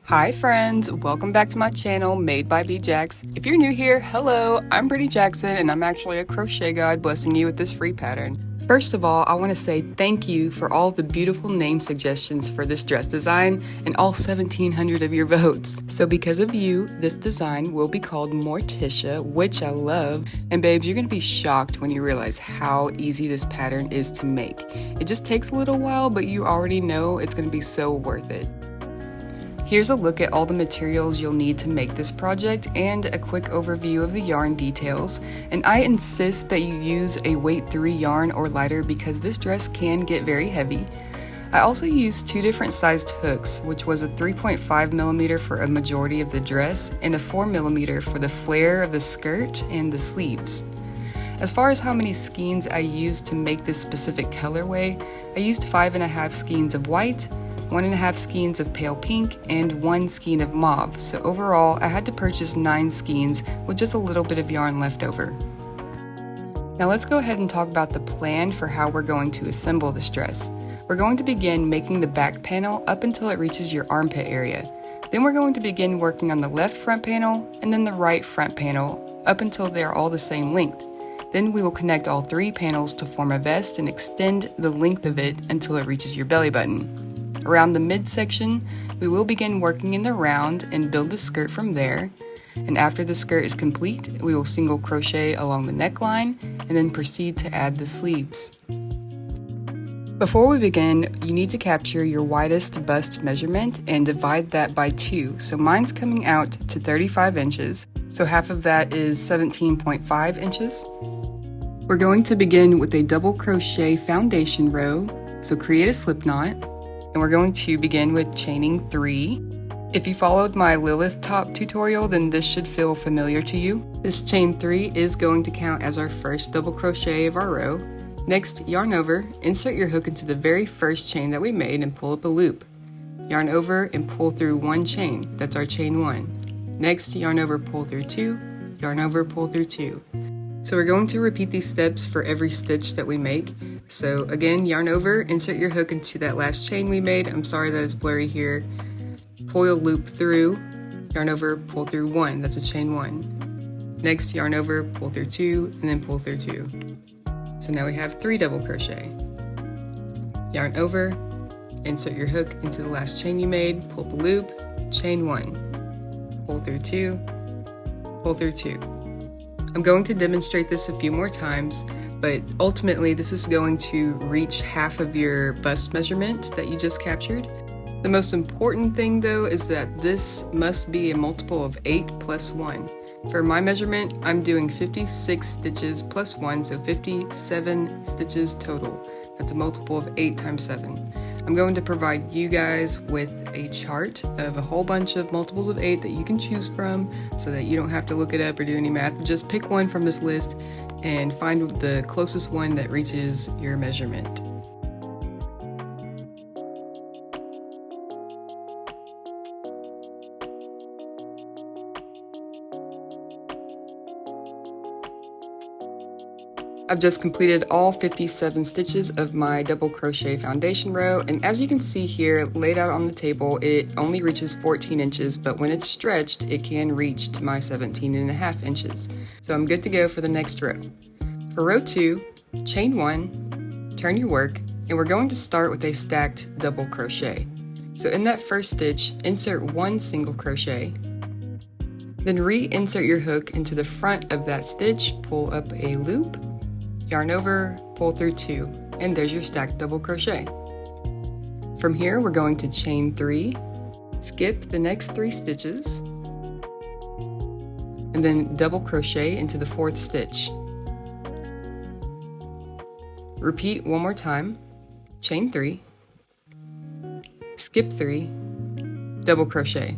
Hi friends, welcome back to my channel, Made by B-Jax. If you're new here, hello, I'm Pretty Jackson and I'm actually a crochet guide blessing you with this free pattern. First of all, I want to say thank you for all the beautiful name suggestions for this dress design and all 1,700 of your votes. So because of you, this design will be called Morticia, which I love. And babes, you're going to be shocked when you realize how easy this pattern is to make. It just takes a little while, but you already know it's going to be so worth it. Here's a look at all the materials you'll need to make this project and a quick overview of the yarn details. And I insist that you use a weight 3 yarn or lighter because this dress can get very heavy. I also used 2 different sized hooks, which was a 3.5mm for a majority of the dress and a 4mm for the flare of the skirt and the sleeves. As far as how many skeins I used to make this specific colorway, I used 5.5 skeins of white, 1.5 skeins of pale pink, and 1 skein of mauve, so overall I had to purchase 9 skeins with just a little bit of yarn left over. Now let's go ahead and talk about the plan for how we're going to assemble this dress. We're going to begin making the back panel up until it reaches your armpit area. Then we're going to begin working on the left front panel and then the right front panel up until they are all the same length. Then we will connect all 3 panels to form a vest and extend the length of it until it reaches your belly button. Around the midsection, we will begin working in the round and build the skirt from there. And after the skirt is complete, we will single crochet along the neckline and then proceed to add the sleeves. Before we begin, you need to capture your widest bust measurement and divide that by 2. So mine's coming out to 35 inches, so half of that is 17.5 inches. We're going to begin with a double crochet foundation row, so create a slip knot. And we're going to begin with chaining 3. If you followed my Lilith top tutorial, then this should feel familiar to you. This chain 3 is going to count as our first double crochet of our row. Next, yarn over, insert your hook into the very first chain that we made and pull up a loop. Yarn over and pull through 1 chain, that's our chain 1. Next, yarn over, pull through 2, yarn over, pull through 2. So we're going to repeat these steps for every stitch that we make. So again, yarn over, insert your hook into that last chain we made. I'm sorry that it's blurry here. Pull your loop through, yarn over, pull through 1, that's a chain 1. Next, yarn over, pull through 2, and then pull through 2. So now we have 3 double crochet. Yarn over, insert your hook into the last chain you made, pull the loop, chain 1, pull through 2, pull through 2. I'm going to demonstrate this a few more times, but ultimately this is going to reach half of your bust measurement that you just captured. The most important thing though is that this must be a multiple of 8 plus 1. For my measurement, I'm doing 56 stitches plus 1, so 57 stitches total. That's a multiple of 8 times 7. I'm going to provide you guys with a chart of a whole bunch of multiples of 8 that you can choose from so that you don't have to look it up or do any math. Just pick one from this list and find the closest one that reaches your measurement. I've just completed all 57 stitches of my double crochet foundation row, and as you can see here laid out on the table, it only reaches 14 inches, but when it's stretched it can reach to my 17.5 inches. So I'm good to go for the next row. For row 2, chain 1, turn your work, and we're going to start with a stacked double crochet. So in that first stitch, insert 1 single crochet, then re-insert your hook into the front of that stitch, pull up a loop, yarn over, pull through 2, and there's your stacked double crochet. From here, we're going to chain 3, skip the next 3 stitches, and then double crochet into the 4th stitch. Repeat one more time, chain 3, skip 3, double crochet.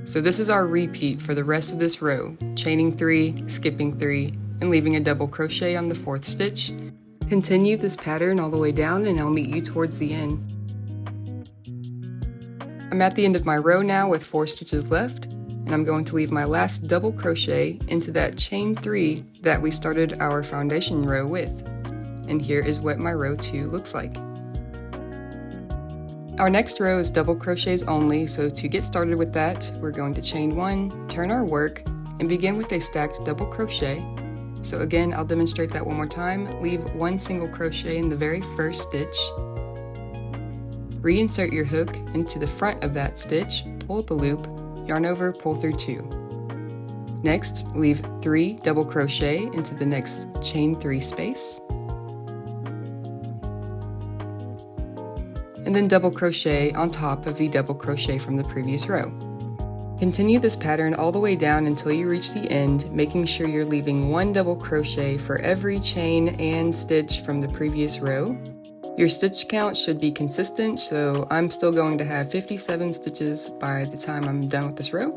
So this is our repeat for the rest of this row, chaining 3, skipping 3, and leaving a double crochet on the 4th stitch. Continue this pattern all the way down and I'll meet you towards the end. I'm at the end of my row now with 4 stitches left, and I'm going to leave my last double crochet into that chain 3 that we started our foundation row with. And here is what my row 2 looks like. Our next row is double crochets only, so to get started with that, we're going to chain 1, turn our work, and begin with a stacked double crochet. So again, I'll demonstrate that one more time. Leave 1 single crochet in the very first stitch. Reinsert your hook into the front of that stitch, pull up a loop, yarn over, pull through 2. Next, leave 3 double crochet into the next chain 3 space. And then double crochet on top of the double crochet from the previous row. Continue this pattern all the way down until you reach the end, making sure you're leaving 1 double crochet for every chain and stitch from the previous row. Your stitch count should be consistent, so I'm still going to have 57 stitches by the time I'm done with this row.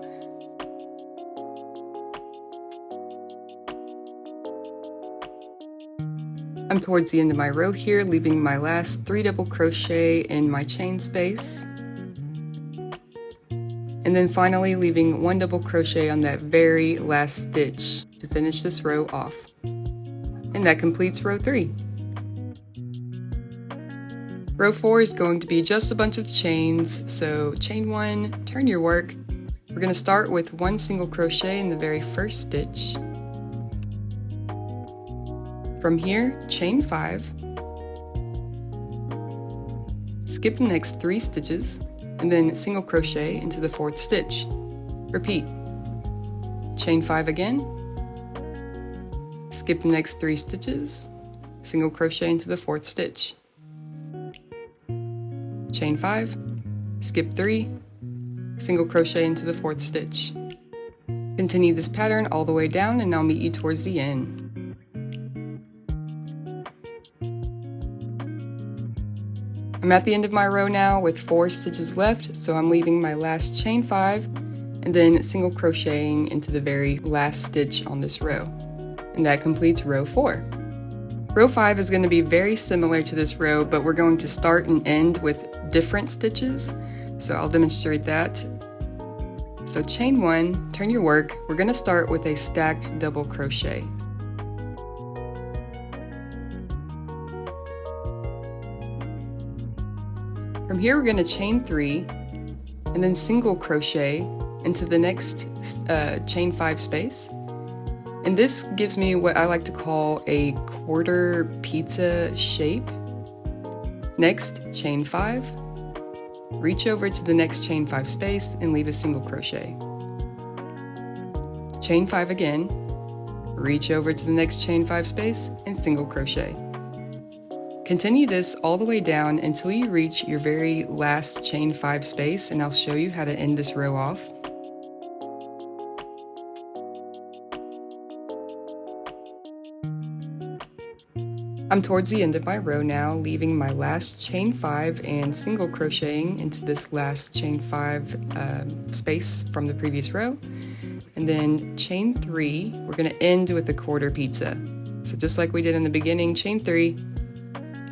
I'm towards the end of my row here, leaving my last 3 double crochet in my chain space. And then finally leaving 1 double crochet on that very last stitch to finish this row off. And that completes row 3. Row 4 is going to be just a bunch of chains, so chain 1, turn your work. We're going to start with 1 single crochet in the very first stitch. From here, chain 5, skip the next 3 stitches, and then single crochet into the 4th stitch. Repeat. Chain 5 again, skip the next 3 stitches, single crochet into the 4th stitch. Chain 5, skip 3, single crochet into the 4th stitch. Continue this pattern all the way down and I'll meet you towards the end. I'm at the end of my row now with 4 stitches left, so I'm leaving my last chain 5 and then single crocheting into the very last stitch on this row. And that completes row 4. Row 5 is going to be very similar to this row, but we're going to start and end with different stitches, so I'll demonstrate that. So chain 1, turn your work, we're going to start with a stacked double crochet. From here we're going to chain 3 and then single crochet into the next chain 5 space. And this gives me what I like to call a quarter pizza shape. Next, chain 5, reach over to the next chain 5 space and leave a single crochet. Chain 5 again, reach over to the next chain 5 space and single crochet. Continue this all the way down until you reach your very last chain 5 space, and I'll show you how to end this row off. I'm towards the end of my row now, leaving my last chain 5 and single crocheting into this last chain 5 space from the previous row. And then chain 3, we're going to end with a quarter pizza. So just like we did in the beginning, chain 3,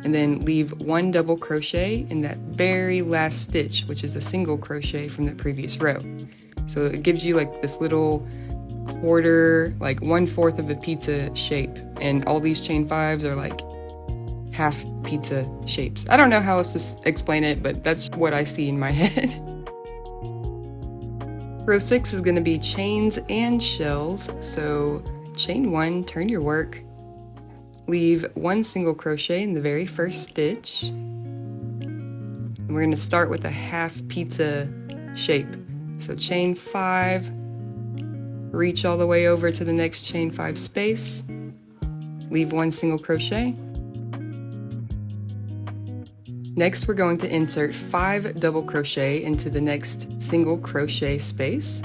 and then leave 1 double crochet in that very last stitch, which is a single crochet from the previous row. So it gives you like this little quarter, like 1/4 of a pizza shape, and all these chain 5s are like half pizza shapes. I don't know how else to explain it, but that's what I see in my head. Row 6 is going to be chains and shells, so chain 1, turn your work, leave 1 single crochet in the very first stitch, and we're going to start with a half pizza shape. So chain 5, reach all the way over to the next chain 5 space, leave 1 single crochet. Next, we're going to insert 5 double crochet into the next single crochet space.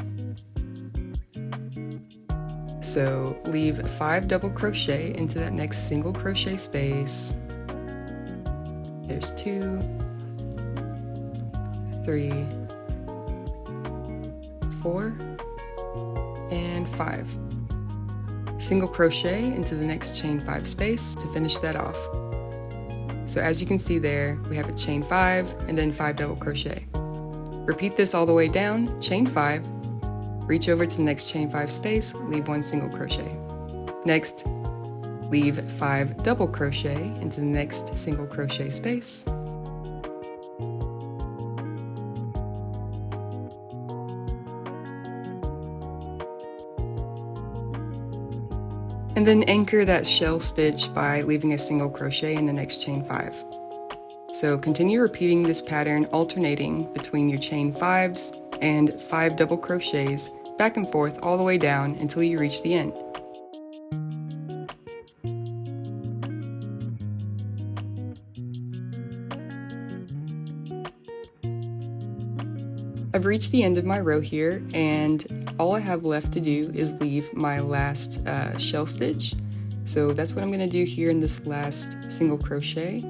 So leave 5 double crochet into that next single crochet space. There's 2, 3, 4, and 5. Single crochet into the next chain 5 space to finish that off. So as you can see there, we have a chain 5 and then 5 double crochet. Repeat this all the way down, chain 5, reach over to the next chain 5 space, leave 1 single crochet. Next, leave 5 double crochet into the next single crochet space. And then anchor that shell stitch by leaving a single crochet in the next chain 5. So continue repeating this pattern, alternating between your chain 5s and 5 double crochets back and forth all the way down until you reach the end. I've reached the end of my row here, and all I have left to do is leave my last shell stitch. So that's what I'm going to do here in this last single crochet.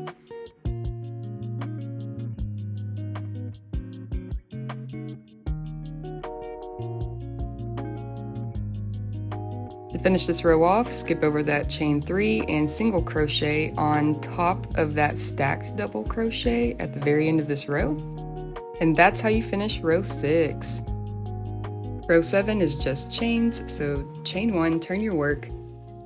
To finish this row off, skip over that chain 3 and single crochet on top of that stacked double crochet at the very end of this row. And that's how you finish row 6. Row 7 is just chains, so chain 1, turn your work,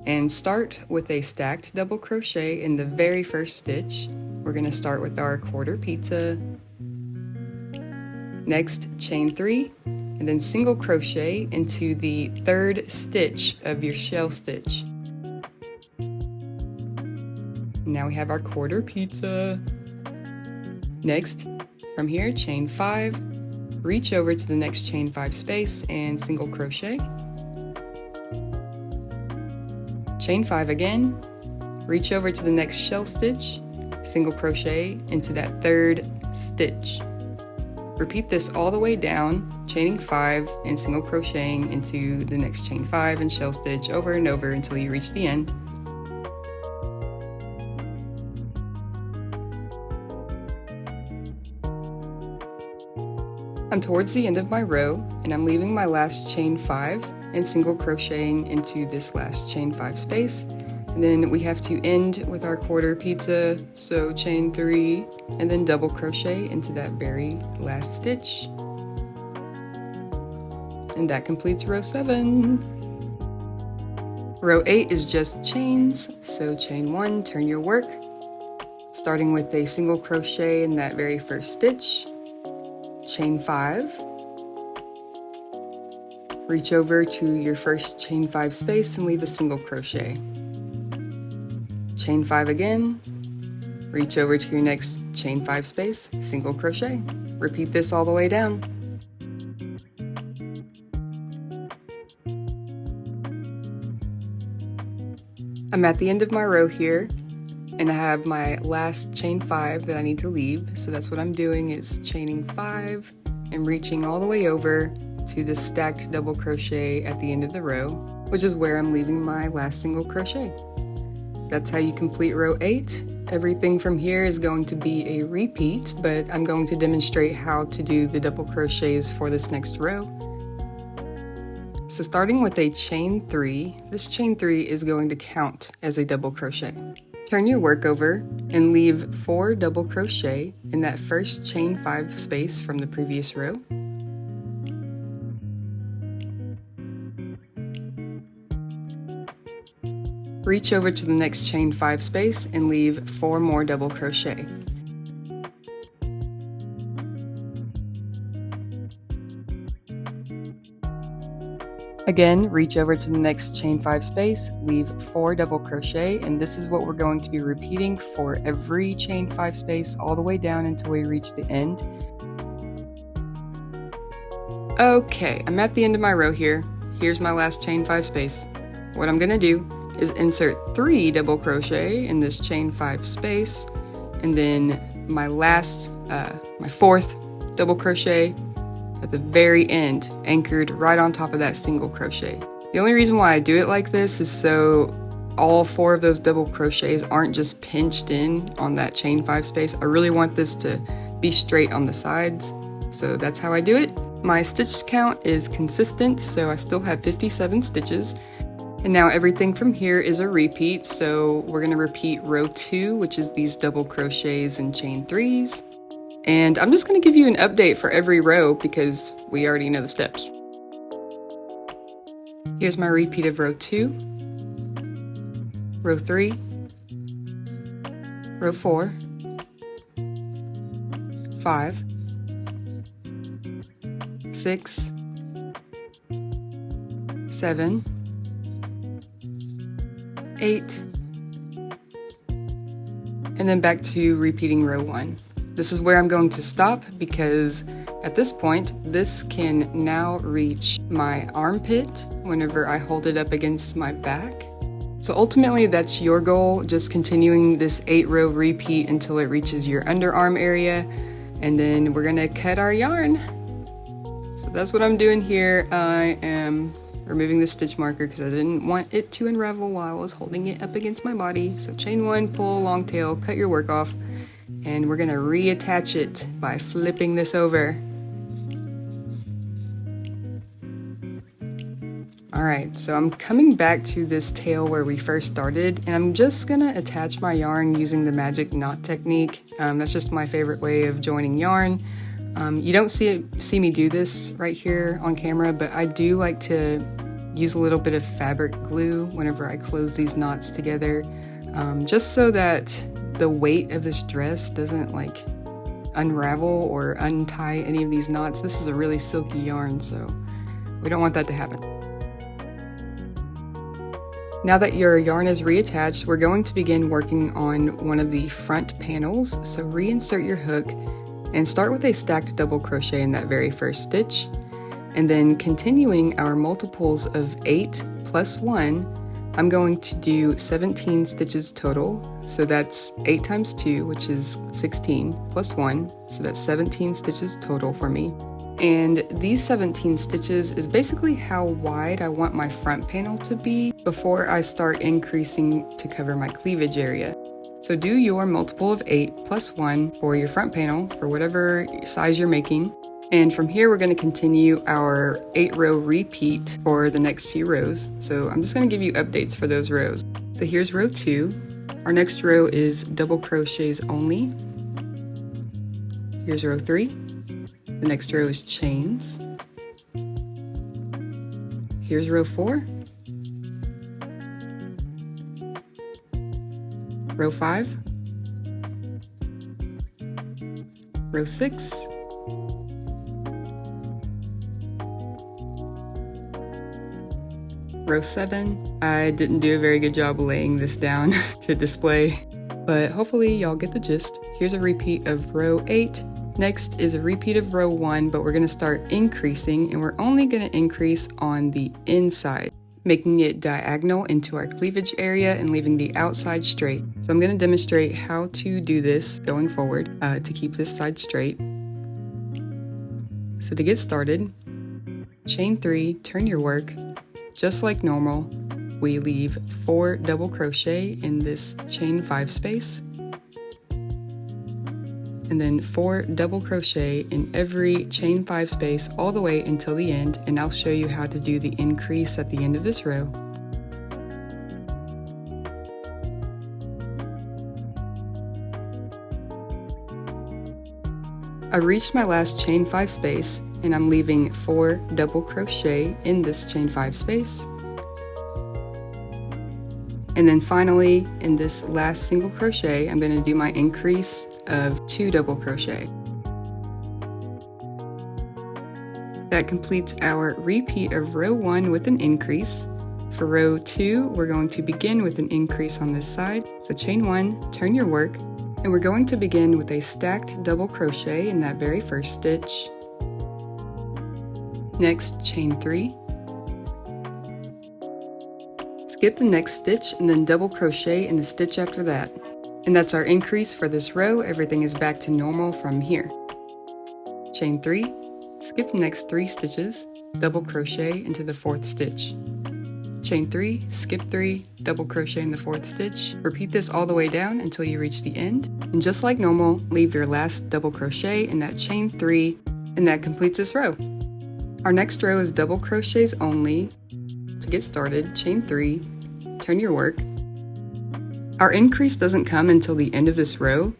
and start with a stacked double crochet in the very first stitch. We're going to start with our quarter pizza. Next, chain 3, and then single crochet into the third stitch of your shell stitch. Now we have our quarter pizza. Next, from here, chain 5, reach over to the next chain 5 space and single crochet. Chain 5 again, reach over to the next shell stitch, single crochet into that third stitch. Repeat this all the way down, chaining 5 and single crocheting into the next chain 5 and shell stitch over and over until you reach the end. I'm towards the end of my row, and I'm leaving my last chain 5 and single crocheting into this last chain 5 space. And then we have to end with our quarter pizza, so chain 3 and then double crochet into that very last stitch. And that completes row 7. Row 8 is just chains, so chain 1, turn your work, starting with a single crochet in that very first stitch. Chain 5, reach over to your first chain 5 space and leave a single crochet. Chain 5 again, reach over to your next chain 5 space, single crochet. Repeat this all the way down. I'm at the end of my row here, and I have my last chain 5 that I need to leave, so that's what I'm doing, is chaining 5 and reaching all the way over to the stacked double crochet at the end of the row, which is where I'm leaving my last single crochet. That's how you complete row 8. Everything from here is going to be a repeat, but I'm going to demonstrate how to do the double crochets for this next row. So starting with a chain 3, this chain 3 is going to count as a double crochet. Turn your work over and leave 4 double crochet in that first chain 5 space from the previous row. Reach over to the next chain 5 space and leave 4 more double crochet. Again, reach over to the next chain 5 space, leave 4 double crochet, and this is what we're going to be repeating for every chain 5 space all the way down until we reach the end. Okay, I'm at the end of my row here. Here's my last chain 5 space. What I'm gonna do is insert 3 double crochet in this chain 5 space, and then my last, my 4th double crochet at the very end, anchored right on top of that single crochet. The only reason why I do it like this is so all 4 of those double crochets aren't just pinched in on that chain 5 space. I really want this to be straight on the sides, so that's how I do it. My stitch count is consistent, so I still have 57 stitches. And now everything from here is a repeat, so we're going to repeat row 2, which is these double crochets and chain 3s. And I'm just going to give you an update for every row because we already know the steps. Here's my repeat of row 2, row 3, row 4, 5, 6, 7, 8, and then back to repeating row 1. This is where I'm going to stop because at this point, this can now reach my armpit whenever I hold it up against my back. So ultimately, that's your goal, just continuing this 8-row repeat until it reaches your underarm area, and then we're gonna cut our yarn. So that's what I'm doing here. I am removing the stitch marker because I didn't want it to unravel while I was holding it up against my body. So chain 1, pull, long tail, cut your work off, and we're gonna reattach it by flipping this over. Alright, so I'm coming back to this tail where we first started, and I'm just gonna attach my yarn using the magic knot technique. That's just my favorite way of joining yarn. You don't see me do this right here on camera, but I do like to use a little bit of fabric glue whenever I close these knots together, just so that the weight of this dress doesn't like unravel or untie any of these knots. This is a really silky yarn, so we don't want that to happen. Now that your yarn is reattached, we're going to begin working on one of the front panels. So reinsert your hook and start with a stacked double crochet in that very first stitch. And then continuing our multiples of 8 plus 1, I'm going to do 17 stitches total. So that's 8 times 2, which is 16, plus 1. So that's 17 stitches total for me. And these 17 stitches is basically how wide I want my front panel to be before I start increasing to cover my cleavage area. So do your multiple of 8 plus 1 for your front panel for whatever size you're making. And from here, we're going to continue our 8-row repeat for the next few rows. So I'm just going to give you updates for those rows. So here's row 2. Our next row is double crochets only. Here's row 3. The next row is chains. Here's row 4. Row 5. Row 6. Row 7. I didn't do a very good job laying this down to display, but hopefully y'all get the gist. Here's a repeat of row 8. Next is a repeat of row 1, but we're going to start increasing, and we're only going to increase on the inside, making it diagonal into our cleavage area and leaving the outside straight. So I'm going to demonstrate how to do this going forward to keep this side straight. So to get started, chain 3, turn your work. Just like normal, we leave 4 double crochet in this chain 5 space, and then 4 double crochet in every chain 5 space all the way until the end, and I'll show you how to do the increase at the end of this row. I reached my last chain 5 space, and I'm leaving 4 double crochet in this chain 5 space. And then finally, in this last single crochet, I'm going to do my increase of 2 double crochet. That completes our repeat of row 1 with an increase. For row 2, we're going to begin with an increase on this side. So chain 1, turn your work, and we're going to begin with a stacked double crochet in that very first stitch. Next, chain 3. Skip the next stitch and then double crochet in the stitch after that. And that's our increase for this row. Everything is back to normal from here. Chain 3, skip the next 3 stitches, double crochet into the 4th stitch. Chain 3, skip 3, double crochet in the 4th stitch. Repeat this all the way down until you reach the end. And just like normal, leave your last double crochet in that chain 3, and that completes this row. Our next row is double crochets only. To get started, chain 3, turn your work. Our increase doesn't come until the end of this row,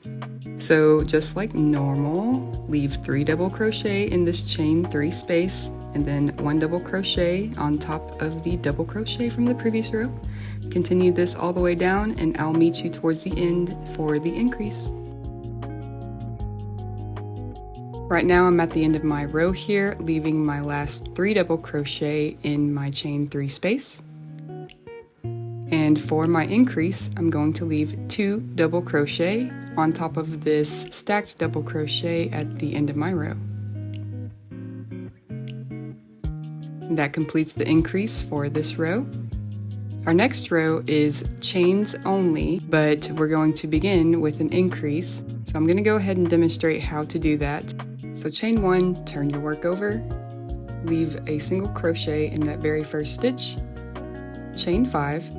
so just like normal, leave 3 double crochet in this chain 3 space, and then 1 double crochet on top of the double crochet from the previous row. Continue this all the way down, and I'll meet you towards the end for the increase. Right now I'm at the end of my row here, leaving my last 3 double crochet in my chain 3 space. And for my increase, I'm going to leave 2 double crochet on top of this stacked double crochet at the end of my row. And that completes the increase for this row. Our next row is chains only, but we're going to begin with an increase. So I'm going to go ahead and demonstrate how to do that. So chain 1, turn your work over, leave a single crochet in that very first stitch, chain 5,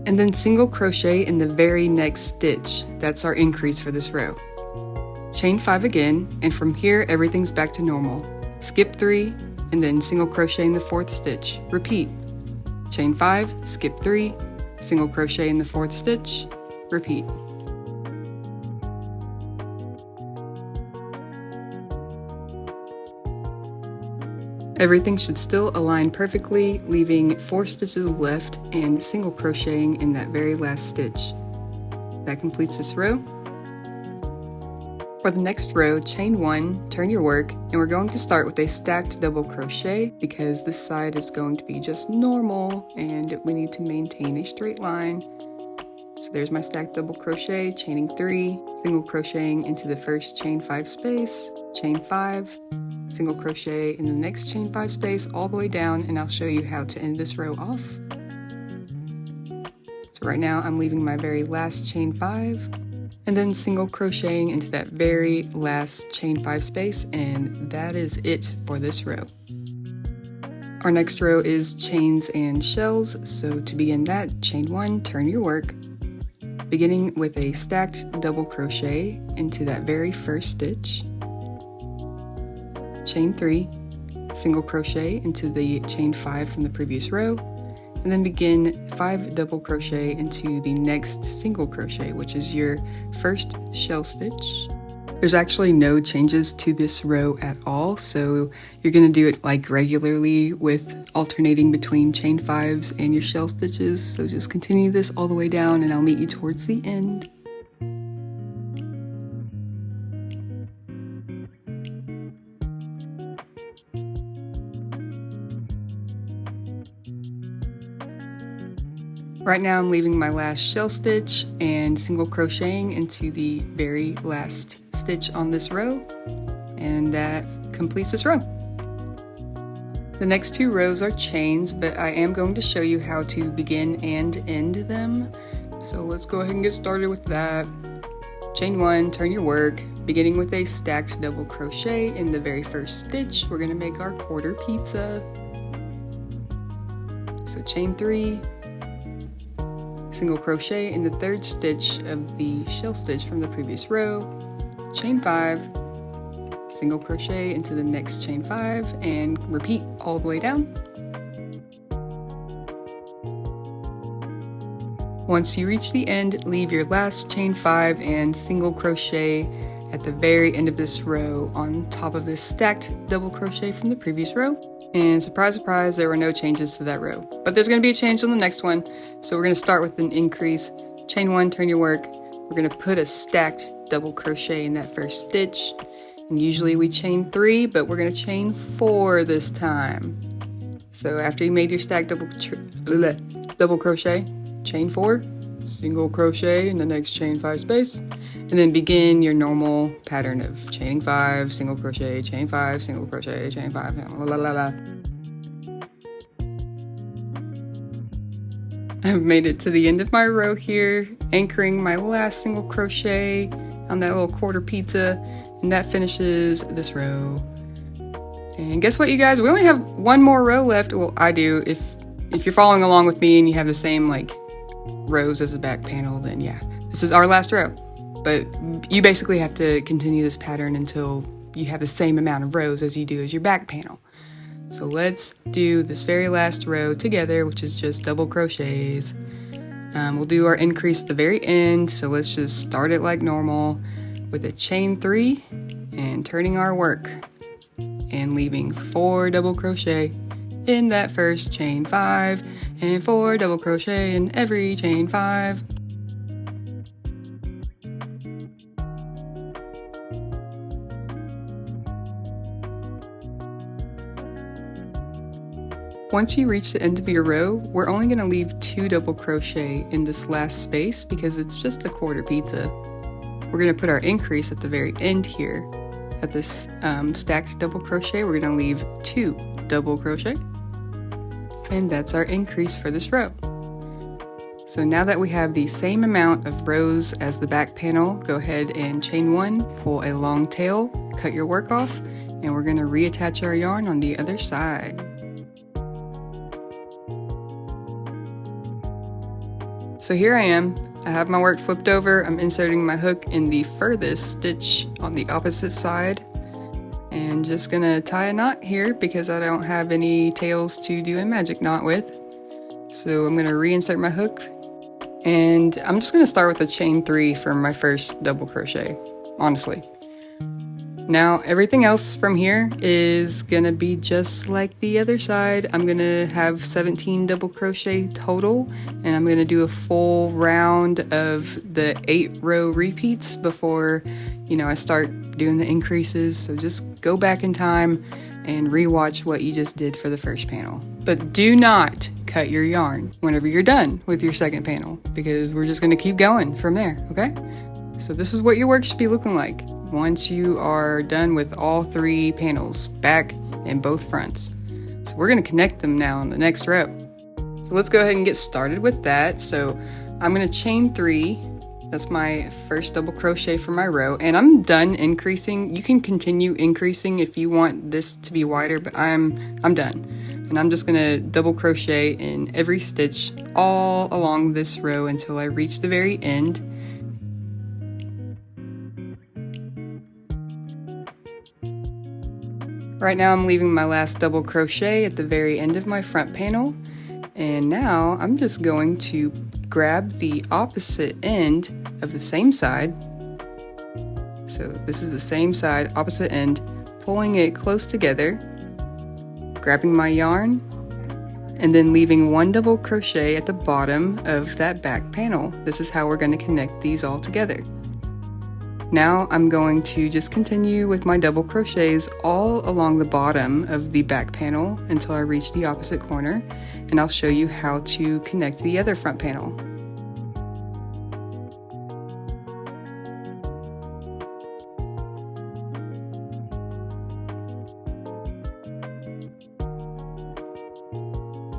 and then single crochet in the very next stitch. That's our increase for this row. Chain 5 again, and from here everything's back to normal. Skip 3, and then single crochet in the 4th stitch. Repeat. Chain 5, skip 3, single crochet in the 4th stitch. Repeat. Everything should still align perfectly, leaving 4 stitches left and single crocheting in that very last stitch. That completes this row. For the next row, chain 1, turn your work, and we're going to start with a stacked double crochet because this side is going to be just normal and we need to maintain a straight line. So there's my stacked double crochet, chaining 3, single crocheting into the first chain 5 space, chain 5, single crochet in the next chain 5 space all the way down, and I'll show you how to end this row off. So right now I'm leaving my very last chain 5 and then single crocheting into that very last chain 5 space, and that is it for this row. Our next row is chains and shells, so to begin that, chain 1, turn your work, beginning with a stacked double crochet into that very first stitch, chain 3, single crochet into the chain 5 from the previous row, and then begin 5 double crochet into the next single crochet, which is your first shell stitch. There's actually no changes to this row at all, so you're going to do it like regularly with alternating between chain 5s and your shell stitches. So just continue this all the way down and I'll meet you towards the end. Right now I'm leaving my last shell stitch and single crocheting into the very last stitch on this row, and that completes this row. The next 2 rows are chains, but I am going to show you how to begin and end them. So let's go ahead and get started with that. Chain 1, turn your work, beginning with a stacked double crochet in the very first stitch. We're going to make our quarter pizza. So chain 3, single crochet in the 3rd stitch of the shell stitch from the previous row, chain 5, single crochet into the next chain 5, and repeat all the way down. Once you reach the end, leave your last chain 5 and single crochet at the very end of this row on top of this stacked double crochet from the previous row. And surprise, surprise, there were no changes to that row. But there's going to be a change on the next one. So we're going to start with an increase. Chain 1, turn your work. We're going to put a stacked double crochet in that first stitch. And usually we chain 3, but we're going to chain 4 this time. So after you made your stacked double crochet, chain 4, single crochet in the next chain 5 space, and then begin your normal pattern of chaining 5, single crochet, chain 5, single crochet, chain 5, la la la. I've made it to the end of my row here, anchoring my last single crochet on that little quarter pizza, and that finishes this row. And guess what, you guys? We only have one more row left. Well, I do. If you're following along with me and you have the same like rows as the back panel, then yeah, this is our last row. But you basically have to continue this pattern until you have the same amount of rows as you do as your back panel. So let's do this very last row together, which is just double crochets. We'll do our increase at the very end, so let's just start it like normal with a chain 3 and turning our work and leaving 4 double crochet in that first chain 5 and 4 double crochet in every chain 5. Once you reach the end of your row, we're only going to leave 2 double crochet in this last space because it's just a quarter pizza. We're going to put our increase at the very end here. At this stacked double crochet, we're going to leave 2 double crochet. And that's our increase for this row. So now that we have the same amount of rows as the back panel, go ahead and chain 1, pull a long tail, cut your work off, and we're going to reattach our yarn on the other side. So here I am. I have my work flipped over. I'm inserting my hook in the furthest stitch on the opposite side and just gonna tie a knot here because I don't have any tails to do a magic knot with. So I'm gonna reinsert my hook and I'm just gonna start with a chain 3 for my first double crochet, honestly. Now everything else from here is gonna be just like the other side. I'm gonna have 17 double crochet total, and I'm gonna do a full round of the 8 row repeats before, I start doing the increases. So just go back in time and rewatch what you just did for the first panel. But do not cut your yarn whenever you're done with your second panel, because we're just gonna keep going from there, okay? So this is what your work should be looking like once you are done with all 3 panels, back and both fronts. So we're going to connect them now on the next row. So let's go ahead and get started with that. So I'm going to chain 3. That's my first double crochet for my row, and I'm done increasing. You can continue increasing if you want this to be wider, but I'm done. And I'm just going to double crochet in every stitch all along this row until I reach the very end. Right now I'm leaving my last double crochet at the very end of my front panel, and now I'm just going to grab the opposite end of the same side. So this is the same side, opposite end, pulling it close together, grabbing my yarn, and then leaving 1 double crochet at the bottom of that back panel. This is how we're going to connect these all together. Now I'm going to just continue with my double crochets all along the bottom of the back panel until I reach the opposite corner, and I'll show you how to connect the other front panel.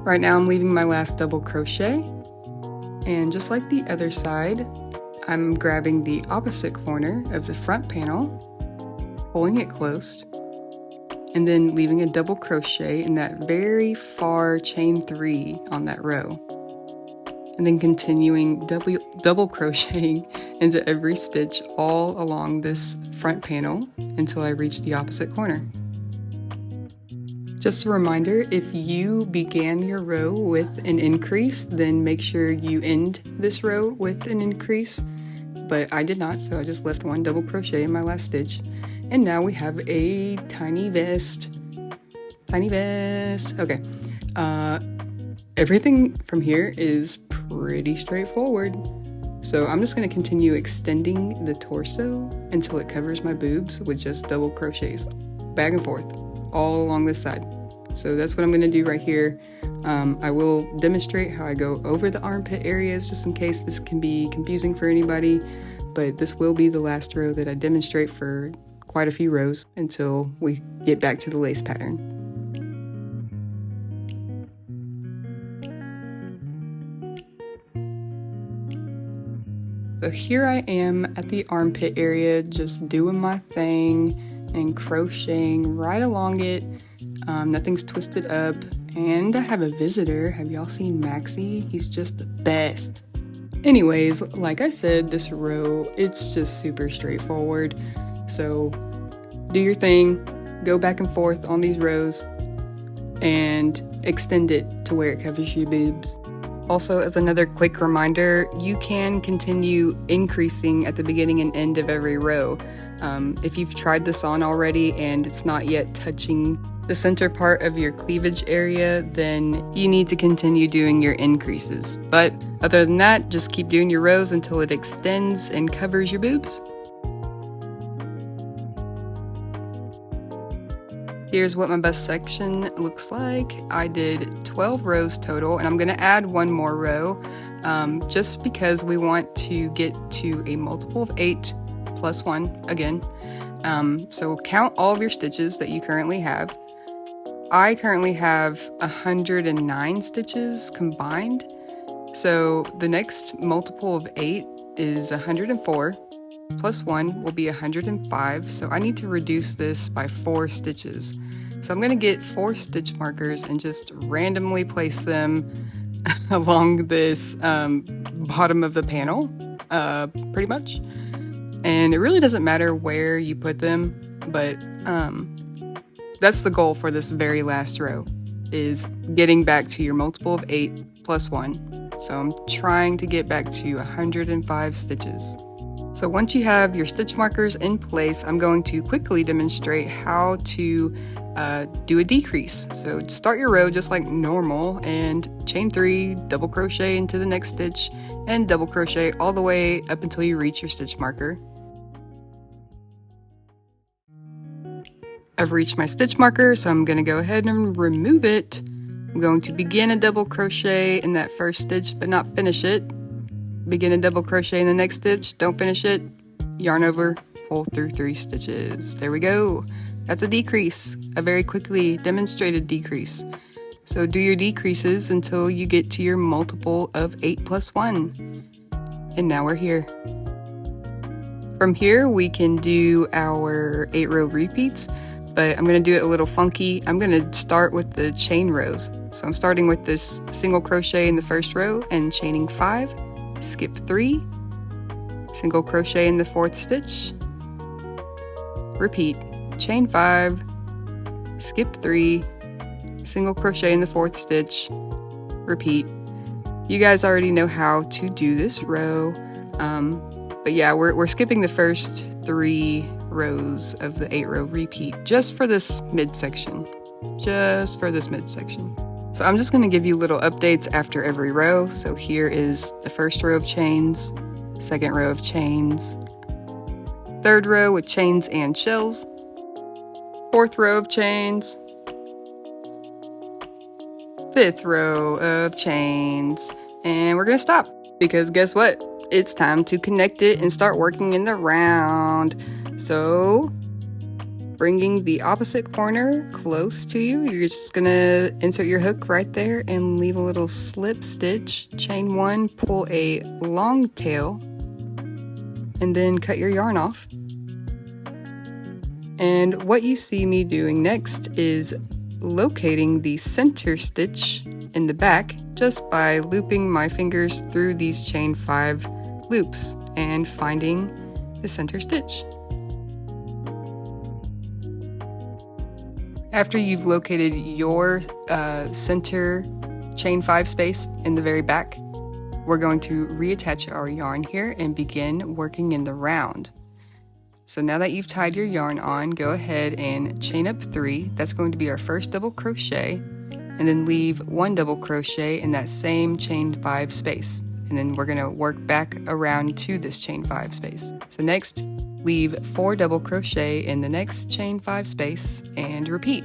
Right now I'm leaving my last double crochet, and just like the other side, I'm grabbing the opposite corner of the front panel, pulling it close, and then leaving a double crochet in that very far chain 3 on that row, and then continuing double crocheting into every stitch all along this front panel until I reach the opposite corner. Just a reminder, if you began your row with an increase, then make sure you end this row with an increase. But I did not, so I just left 1 double crochet in my last stitch. And now we have a tiny vest. Tiny vest. Okay. Everything from here is pretty straightforward. So I'm just going to continue extending the torso until it covers my boobs with just double crochets, back and forth, all along this side. So that's what I'm going to do right here. I will demonstrate how I go over the armpit areas just in case this can be confusing for anybody, but this will be the last row that I demonstrate for quite a few rows until we get back to the lace pattern. So here I am at the armpit area, just doing my thing and crocheting right along it. Nothing's twisted up, and I have a visitor. Have y'all seen Maxie? He's just the best. Anyways, like I said, this row, it's just super straightforward. So do your thing, go back and forth on these rows, and extend it to where it covers your boobs. Also, as another quick reminder, you can continue increasing at the beginning and end of every row. If you've tried this on already and it's not yet touching the center part of your cleavage area, then you need to continue doing your increases. But other than that, just keep doing your rows until it extends and covers your boobs. Here's what my bust section looks like. I did 12 rows total, and I'm gonna add one more row just because we want to get to a multiple of 8 plus 1 again. So count all of your stitches that you currently have. I currently have 109 stitches combined. So the next multiple of 8 is 104, plus 1 will be 105, so I need to reduce this by 4 stitches. So I'm going to get 4 stitch markers and just randomly place them along this bottom of the panel, pretty much. And it really doesn't matter where you put them, but that's the goal for this very last row, is getting back to your multiple of 8 plus 1. So I'm trying to get back to 105 stitches. So once you have your stitch markers in place, I'm going to quickly demonstrate how to do a decrease. So start your row just like normal and chain 3, double crochet into the next stitch, and double crochet all the way up until you reach your stitch marker. I've reached my stitch marker, so I'm going to go ahead and remove it. I'm going to begin a double crochet in that first stitch, but not finish it. Begin a double crochet in the next stitch, don't finish it, yarn over, pull through 3 stitches. There we go. That's a decrease, a very quickly demonstrated decrease. So do your decreases until you get to your multiple of 8 plus 1. And now we're here. From here, we can do our 8 row repeats, but I'm going to do it a little funky. I'm going to start with the chain rows. So I'm starting with this single crochet in the first row and chaining 5, skip 3, single crochet in the 4th stitch, repeat, chain 5, skip 3, single crochet in the 4th stitch, repeat. You guys already know how to do this row, but yeah, we're skipping the first 3 rows of the 8 row repeat just for this midsection. So I'm just going to give you little updates after every row. So here is the first row of chains, second row of chains, third row with chains and shells, fourth row of chains, fifth row of chains, and we're going to stop because guess what? It's time to connect it and start working in the round. So bringing the opposite corner close to you, you're just gonna insert your hook right there and leave a little slip stitch, chain 1, pull a long tail, and then cut your yarn off. And what you see me doing next is locating the center stitch in the back just by looping my fingers through these chain 5 loops and finding the center stitch. After you've located your center chain 5 space in the very back, we're going to reattach our yarn here and begin working in the round. So now that you've tied your yarn on, go ahead and chain up 3. That's going to be our first double crochet, and then leave 1 double crochet in that same chain 5 space. And then we're going to work back around to this chain 5 space. So next, leave 4 double crochet in the next chain 5 space and repeat.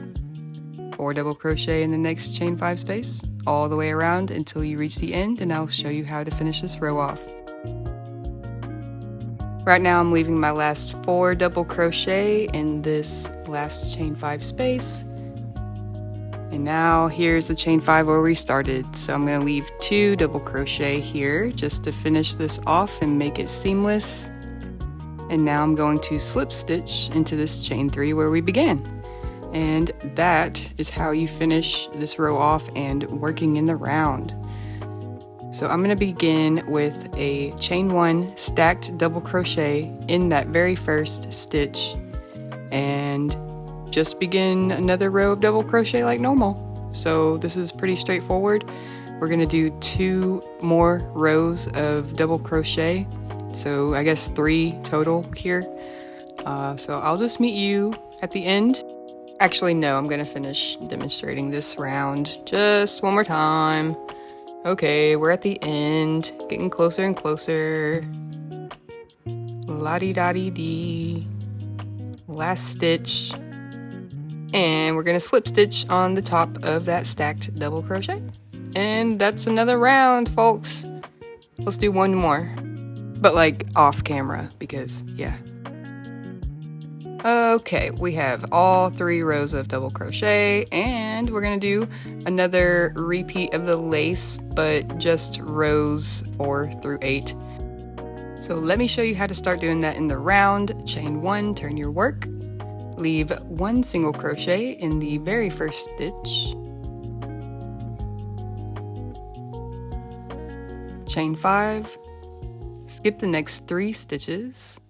4 double crochet in the next chain 5 space all the way around until you reach the end, and I'll show you how to finish this row off. Right now I'm leaving my last 4 double crochet in this last chain 5 space. And now here's the chain 5 where we started. So I'm going to leave 2 double crochet here just to finish this off and make it seamless. And now I'm going to slip stitch into this chain 3 where we began. And that is how you finish this row off and working in the round. So I'm going to begin with a chain 1 stacked double crochet in that very first stitch and just begin another row of double crochet like normal. So this is pretty straightforward. We're going to do 2 more rows of double crochet, so I guess 3 total here. So I'll just meet you at the end. Actually, no, I'm going to finish demonstrating this round just one more time. Okay, we're at the end, getting closer and closer. La-di-da-di-dee. Last stitch. And we're gonna slip stitch on the top of that stacked double crochet. And that's another round, folks. Let's do one more, but like off camera, because yeah. Okay, we have all 3 rows of double crochet, and we're gonna do another repeat of the lace, but just rows 4 through 8. So let me show you how to start doing that in the round. Chain 1, turn your work, leave 1 single crochet in the very first stitch, chain 5, skip the next 3 stitches,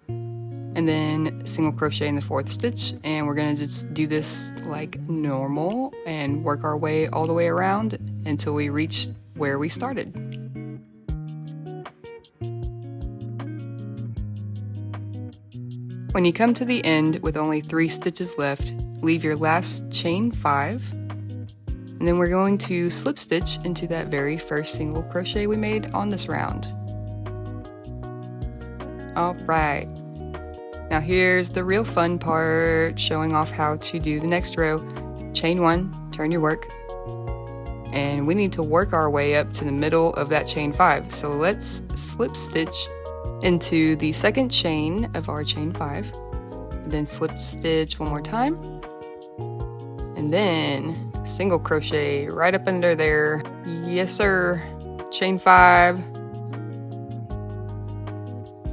and then single crochet in the 4th stitch, and we're gonna just do this like normal and work our way all the way around until we reach where we started. When you come to the end with only 3 stitches left, leave your last chain 5, and then we're going to slip stitch into that very first single crochet we made on this round. Alright, now here's the real fun part, showing off how to do the next row. Chain 1, turn your work, and we need to work our way up to the middle of that chain 5. So let's slip stitch into the second chain of our chain 5, and then slip stitch one more time, and then single crochet right up under there. Yes sir. Chain 5,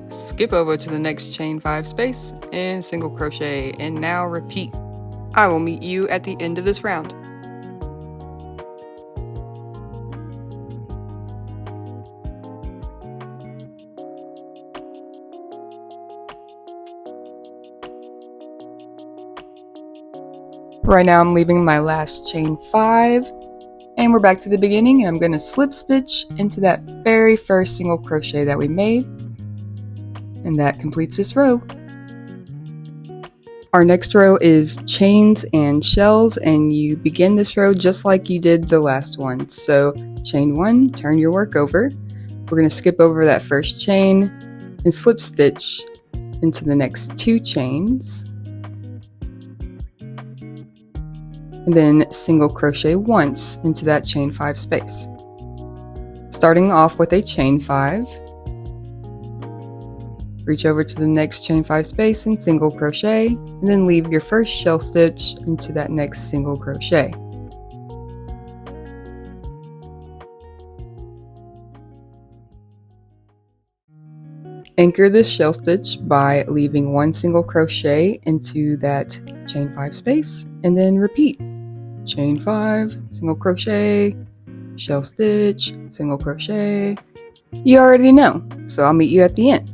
skip over to the next chain 5 space and single crochet, and now repeat. I will meet you at the end of this round. Right now I'm leaving my last chain 5, and we're back to the beginning, and I'm going to slip stitch into that very first single crochet that we made, and that completes this row. Our next row is chains and shells, and you begin this row just like you did the last one. So chain 1, turn your work over. We're going to skip over that first chain and slip stitch into the next 2 chains, and then single crochet once into that chain 5 space. Starting off with a chain 5, reach over to the next chain 5 space and single crochet, and then leave your first shell stitch into that next single crochet. Anchor this shell stitch by leaving 1 single crochet into that chain 5 space, and then repeat. Chain 5, single crochet, shell stitch, single crochet. You already know, so I'll meet you at the end.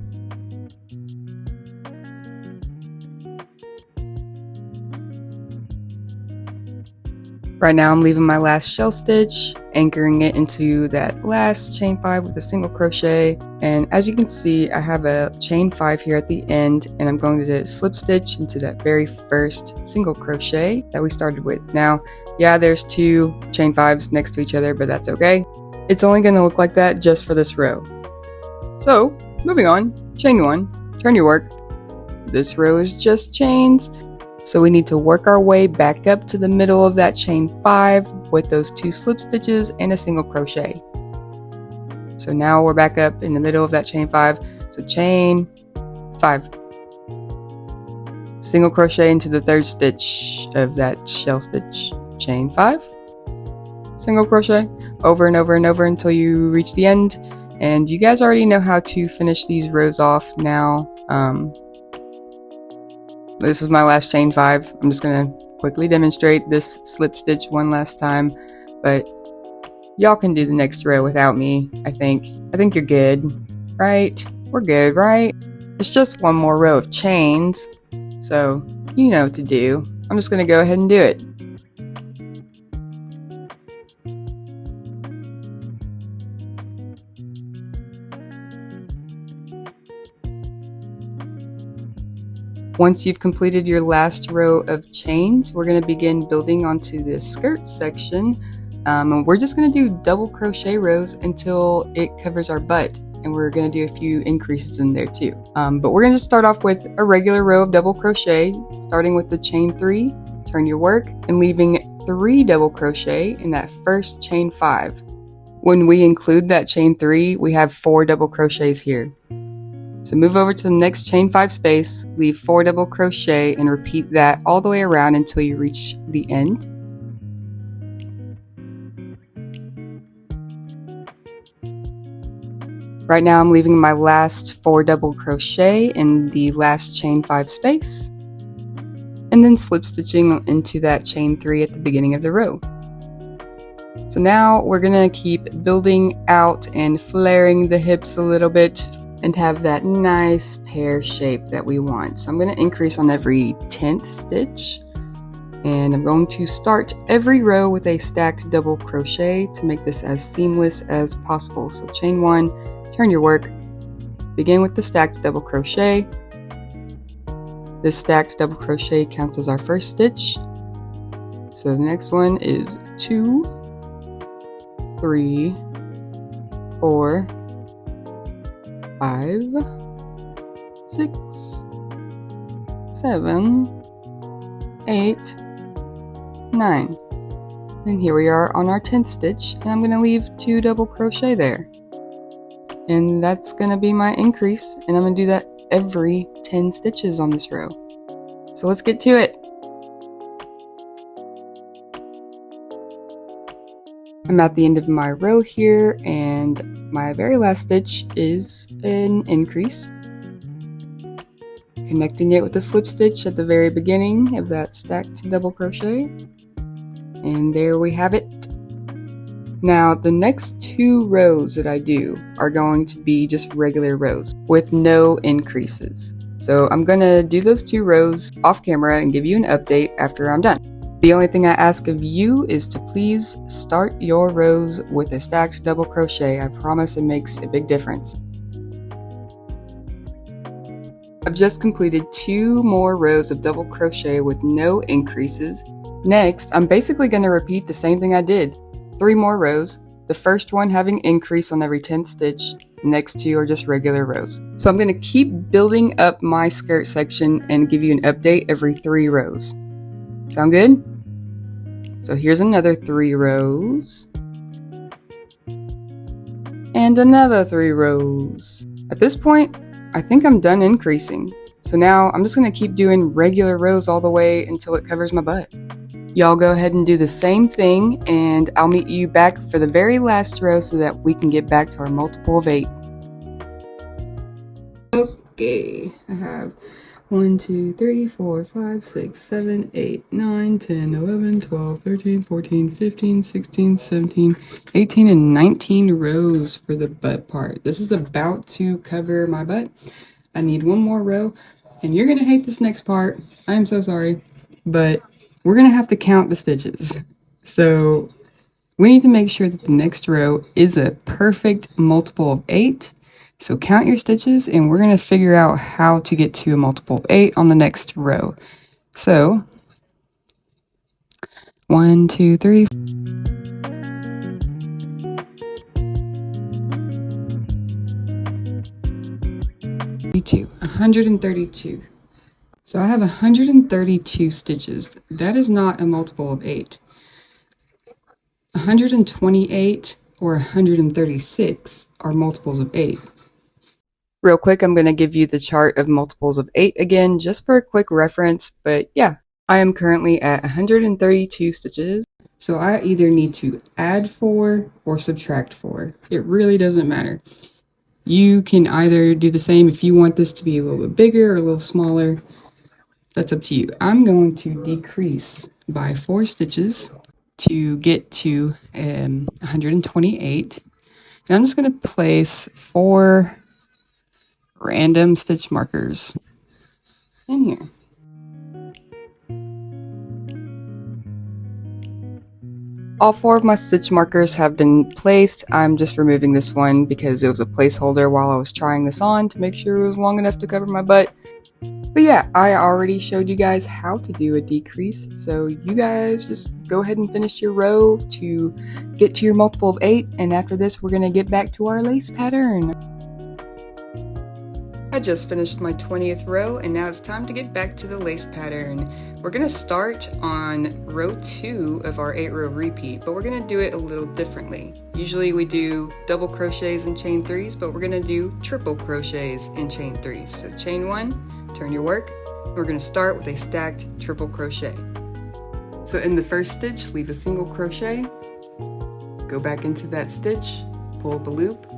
Right now I'm leaving my last shell stitch, anchoring it into that last chain 5 with a single crochet, and as you can see I have a chain 5 here at the end, and I'm going to slip stitch into that very first single crochet that we started with. Now, yeah, there's 2 chain 5s next to each other, but that's okay. It's only going to look like that just for this row. So, moving on, chain 1, turn your work. This row is just chains. So we need to work our way back up to the middle of that chain 5 with those 2 slip stitches and a single crochet. So now we're back up in the middle of that chain 5. So chain 5, single crochet into the 3rd stitch of that shell stitch, chain 5, single crochet, over and over and over until you reach the end. And you guys already know how to finish these rows off now. This is my last chain 5. I'm just going to quickly demonstrate this slip stitch one last time, but y'all can do the next row without me, I think. I think you're good, right? We're good, right? It's just one more row of chains, so you know what to do. I'm just going to go ahead and do it. Once you've completed your last row of chains, we're going to begin building onto this skirt section, and we're just going to do double crochet rows until it covers our butt. and we're going to do a few increases in there too. But we're going to start off with a regular row of double crochet, starting with the chain 3, turn your work, and leaving 3 double crochet in that first chain 5. When we include that chain 3, we have 4 double crochets here. So move over to the next chain 5 space, leave 4 double crochet, and repeat that all the way around until you reach the end. Right now I'm leaving my last 4 double crochet in the last chain 5 space, and then slip stitching into that chain 3 at the beginning of the row. So now we're gonna keep building out and flaring the hips a little bit and have that nice pear shape that we want. So I'm going to increase on every 10th stitch, and I'm going to start every row with a stacked double crochet to make this as seamless as possible. So chain 1, turn your work, begin with the stacked double crochet. This stacked double crochet counts as our first stitch. So the next one is 2, 3, 4, 5, 6, 7, 8, 9. And here we are on our 10th stitch, and I'm going to leave 2 double crochet there. And that's going to be my increase, and I'm going to do that every 10 stitches on this row. So let's get to it. I'm at the end of my row here, and my very last stitch is an increase, connecting it with a slip stitch at the very beginning of that stacked double crochet, and there we have it. Now the next 2 rows that I do are going to be just regular rows with no increases. So I'm going to do those 2 rows off camera and give you an update after I'm done. The only thing I ask of you is to please start your rows with a stacked double crochet. I promise it makes a big difference. I've just completed 2 more rows of double crochet with no increases. Next, I'm basically going to repeat the same thing I did. 3 more rows, the first one having increase on every 10th stitch, the next 2 are just regular rows. So I'm going to keep building up my skirt section and give you an update every 3 rows. Sound good? So here's another 3 rows. And another 3 rows. At this point, I think I'm done increasing. So now I'm just going to keep doing regular rows all the way until it covers my butt. Y'all go ahead and do the same thing, and I'll meet you back for the very last row so that we can get back to our multiple of 8. Okay, I have 1, 2, 3, 4, 5, 6, 7, 8, 9, 10, 11, 12, 13, 14, 15, 16, 17, 18, and 19 rows for the butt part. This is about to cover my butt. I need 1 more row, and you're going to hate this next part. I am so sorry, but we're going to have to count the stitches. So we need to make sure that the next row is a perfect multiple of 8. So count your stitches, and we're going to figure out how to get to a multiple of 8 on the next row. So 1, 2, 3. 132. So I have 132 stitches. That is not a multiple of 8. 128 or 136 are multiples of 8. Real quick, I'm going to give you the chart of multiples of 8 again, just for a quick reference, but yeah, I am currently at 132 stitches, so I either need to add 4 or subtract 4. It really doesn't matter. You can either do the same if you want this to be a little bit bigger or a little smaller. That's up to you. I'm going to decrease by 4 stitches to get to 128, and I'm just going to place 4 random stitch markers in here. All 4 of my stitch markers have been placed. I'm just removing this one because it was a placeholder while I was trying this on to make sure it was long enough to cover my butt. But yeah, I already showed you guys how to do a decrease, so you guys just go ahead and finish your row to get to your multiple of 8, and after this we're going to get back to our lace pattern. I just finished my 20th row and now it's time to get back to the lace pattern. We're going to start on row 2 of our 8 row repeat, but we're going to do it a little differently. Usually we do double crochets and chain 3s, but we're going to do triple crochets and chain 3s. So chain 1, turn your work, and we're going to start with a stacked triple crochet. So in the first stitch, leave a single crochet, go back into that stitch, pull the loop,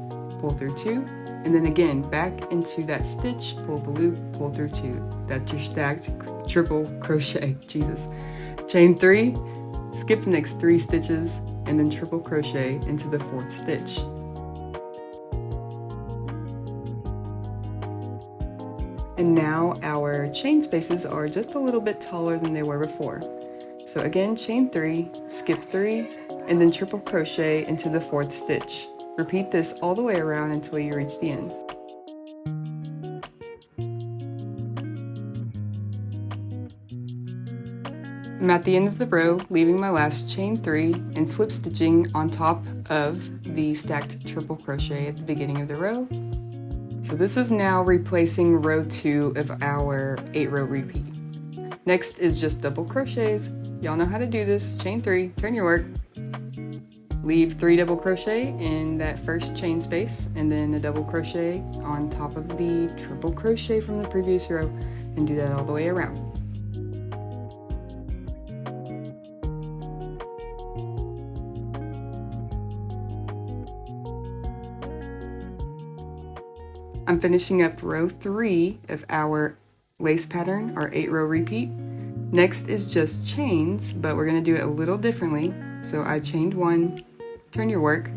pull through 2, and then again back into that stitch, pull the loop, pull through 2. That's your stacked triple crochet. Jesus. Chain 3, skip the next 3 stitches, and then triple crochet into the 4th stitch. And now our chain spaces are just a little bit taller than they were before. So again, chain 3, skip 3, and then triple crochet into the 4th stitch. Repeat this all the way around until you reach the end. I'm at the end of the row, leaving my last chain 3 and slip stitching on top of the stacked triple crochet at the beginning of the row. So this is now replacing row 2 of our 8 row repeat. Next is just double crochets. Y'all know how to do this. Chain 3, turn your work. Leave 3 double crochet in that first chain space and then a double crochet on top of the triple crochet from the previous row and do that all the way around. I'm finishing up row 3 of our lace pattern, our 8 row repeat. Next is just chains, but we're going to do it a little differently. So I chained 1, turn your work.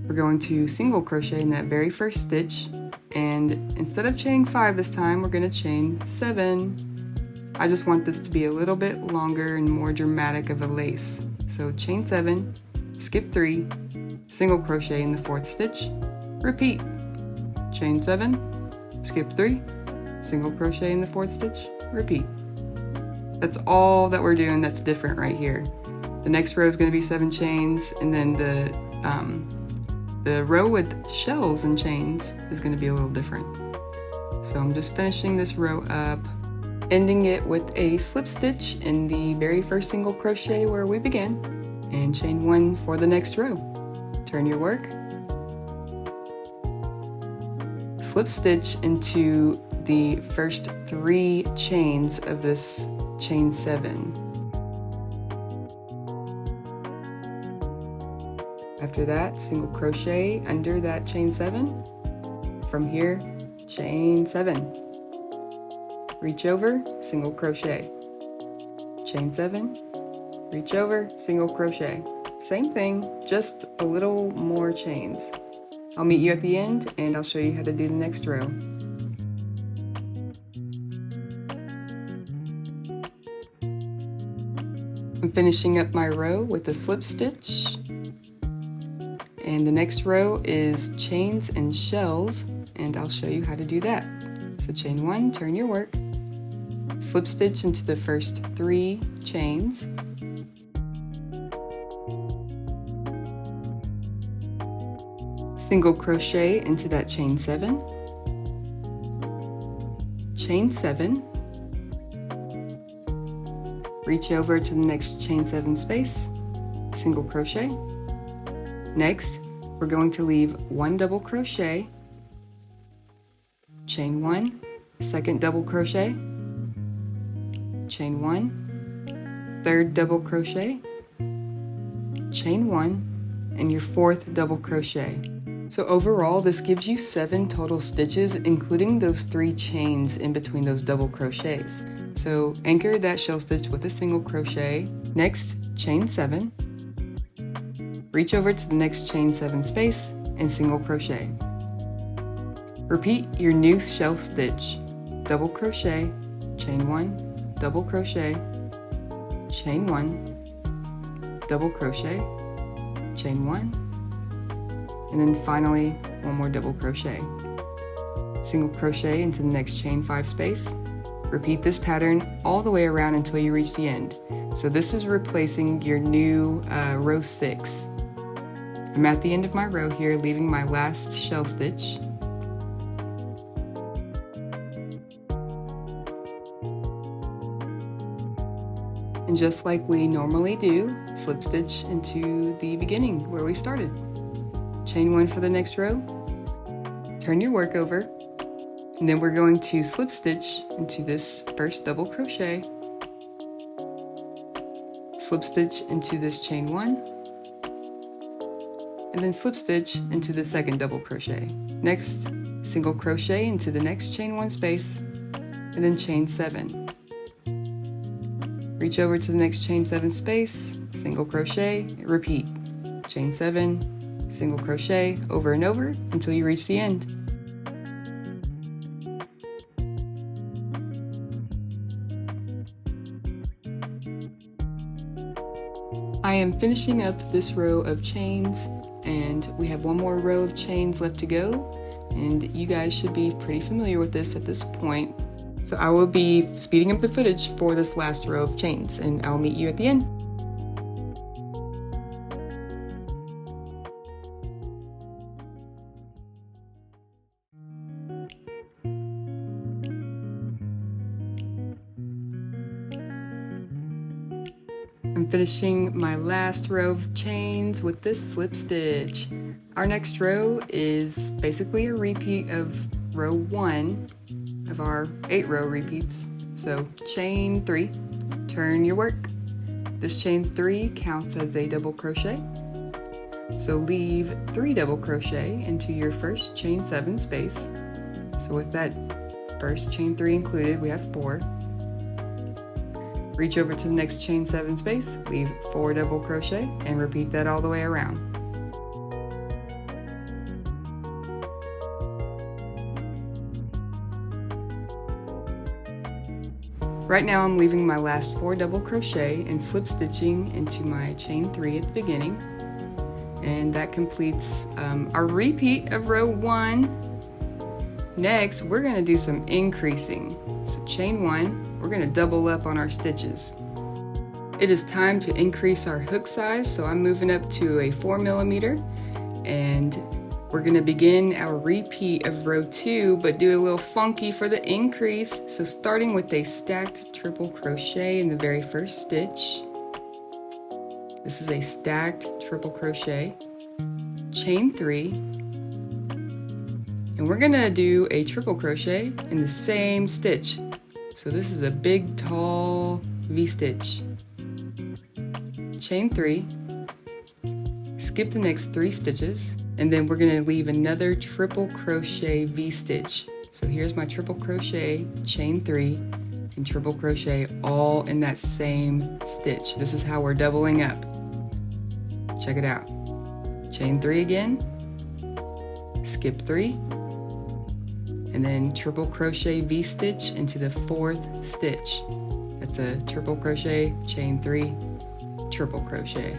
We're going to single crochet in that very first stitch, and instead of chaining 5 this time, we're going to chain 7. I just want this to be a little bit longer and more dramatic of a lace. So chain 7, skip 3, single crochet in the 4th stitch, repeat. Chain 7, skip 3, single crochet in the 4th stitch, repeat. That's all that we're doing that's different right here. The next row is going to be 7 chains, and then the row with shells and chains is going to be a little different. So I'm just finishing this row up, ending it with a slip stitch in the very first single crochet where we began, and chain 1 for the next row. Turn your work, slip stitch into the first 3 chains of this chain 7. After that, single crochet under that chain 7. From here, chain 7. Reach over, single crochet. Chain 7, reach over, single crochet. Same thing, just a little more chains. I'll meet you at the end and I'll show you how to do the next row. I'm finishing up my row with a slip stitch. And the next row is chains and shells, and I'll show you how to do that. So chain 1, turn your work, slip stitch into the first 3 chains, single crochet into that chain 7, chain 7, reach over to the next chain 7 space, single crochet. Next, we're going to leave 1 double crochet, chain 1, second double crochet, chain 1, third double crochet, chain 1, and your 4th double crochet. So overall, this gives you 7 total stitches, including those 3 chains in between those double crochets. So anchor that shell stitch with a single crochet. Next, chain 7. Reach over to the next chain 7 space and single crochet. Repeat your new shell stitch. Double crochet, chain 1, double crochet, chain 1, double crochet, chain 1, and then finally 1 more double crochet. Single crochet into the next chain 5 space. Repeat this pattern all the way around until you reach the end. So this is replacing your new row 6. I'm at the end of my row here, leaving my last shell stitch. And just like we normally do, slip stitch into the beginning where we started. Chain 1 for the next row, turn your work over, and then we're going to slip stitch into this first double crochet, slip stitch into this chain 1, and then slip stitch into the second double crochet. Next, single crochet into the next chain 1 space, and then chain 7. Reach over to the next chain 7 space, single crochet, repeat. Chain 7, single crochet, over and over until you reach the end. I am finishing up this row of chains, and we have one more row of chains left to go, and you guys should be pretty familiar with this at this point. So I will be speeding up the footage for this last row of chains, and I'll meet you at the end. I'm finishing my last row of chains with this slip stitch. Our next row is basically a repeat of row 1 of our 8 row repeats. So chain 3, turn your work. This chain 3 counts as a double crochet. So leave 3 double crochet into your first chain 7 space. So with that first chain 3 included, we have 4. Reach over to the next chain 7 space, leave 4 double crochet, and repeat that all the way around. Right now I'm leaving my last 4 double crochet and slip stitching into my chain 3 at the beginning, and that completes our repeat of row 1. Next we're going to do some increasing. So chain 1, we're going to double up on our stitches. It is time to increase our hook size, so I'm moving up to a 4mm, and we're going to begin our repeat of row 2, but do a little funky for the increase. So starting with a stacked triple crochet in the very first stitch. This is a stacked triple crochet, chain 3, and we're going to do a triple crochet in the same stitch. So this is a big tall V-stitch. Chain 3, skip the next 3 stitches, and then we're going to leave another triple crochet V-stitch. So here's my triple crochet, chain 3, and triple crochet all in that same stitch. This is how we're doubling up. Check it out. Chain 3 again, skip 3, and then triple crochet V-stitch into the 4th stitch. That's a triple crochet, chain 3, triple crochet.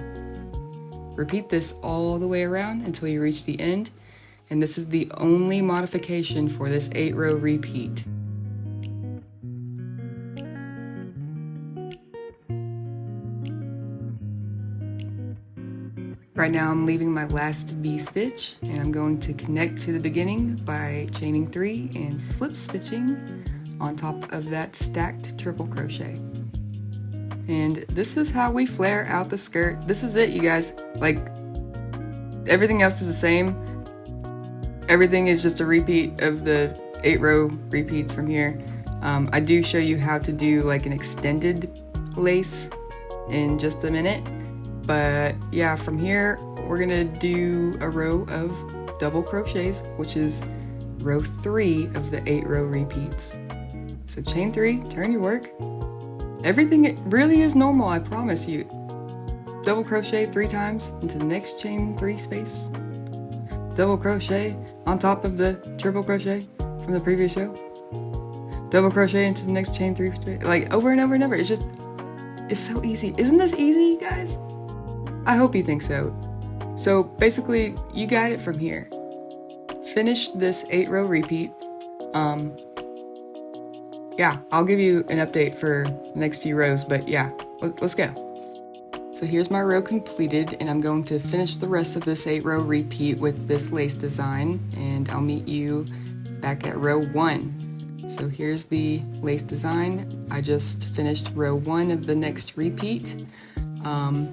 Repeat this all the way around until you reach the end, and this is the only modification for this 8 row repeat. Right now I'm leaving my last V-stitch, and I'm going to connect to the beginning by chaining 3 and slip stitching on top of that stacked triple crochet. And this is how we flare out the skirt. This is it, you guys. Like, everything else is the same. Everything is just a repeat of the 8 row repeats from here. I do show you how to do like an extended lace in just a minute. But yeah, from here, we're gonna do a row of double crochets, which is row 3 of the 8 row repeats. So chain 3, turn your work. Everything really is normal, I promise you. Double crochet 3 times into the next chain 3 space. Double crochet on top of the triple crochet from the previous row. Double crochet into the next chain 3 space. Like over and over and over. It's so easy. Isn't this easy, you guys? I hope you think so. So basically, you got it from here. Finish this 8 row repeat. Yeah, I'll give you an update for the next few rows, but yeah, let's go. So here's my row completed, and I'm going to finish the rest of this 8 row repeat with this lace design, and I'll meet you back at row 1. So here's the lace design. I just finished row 1 of the next repeat. I'm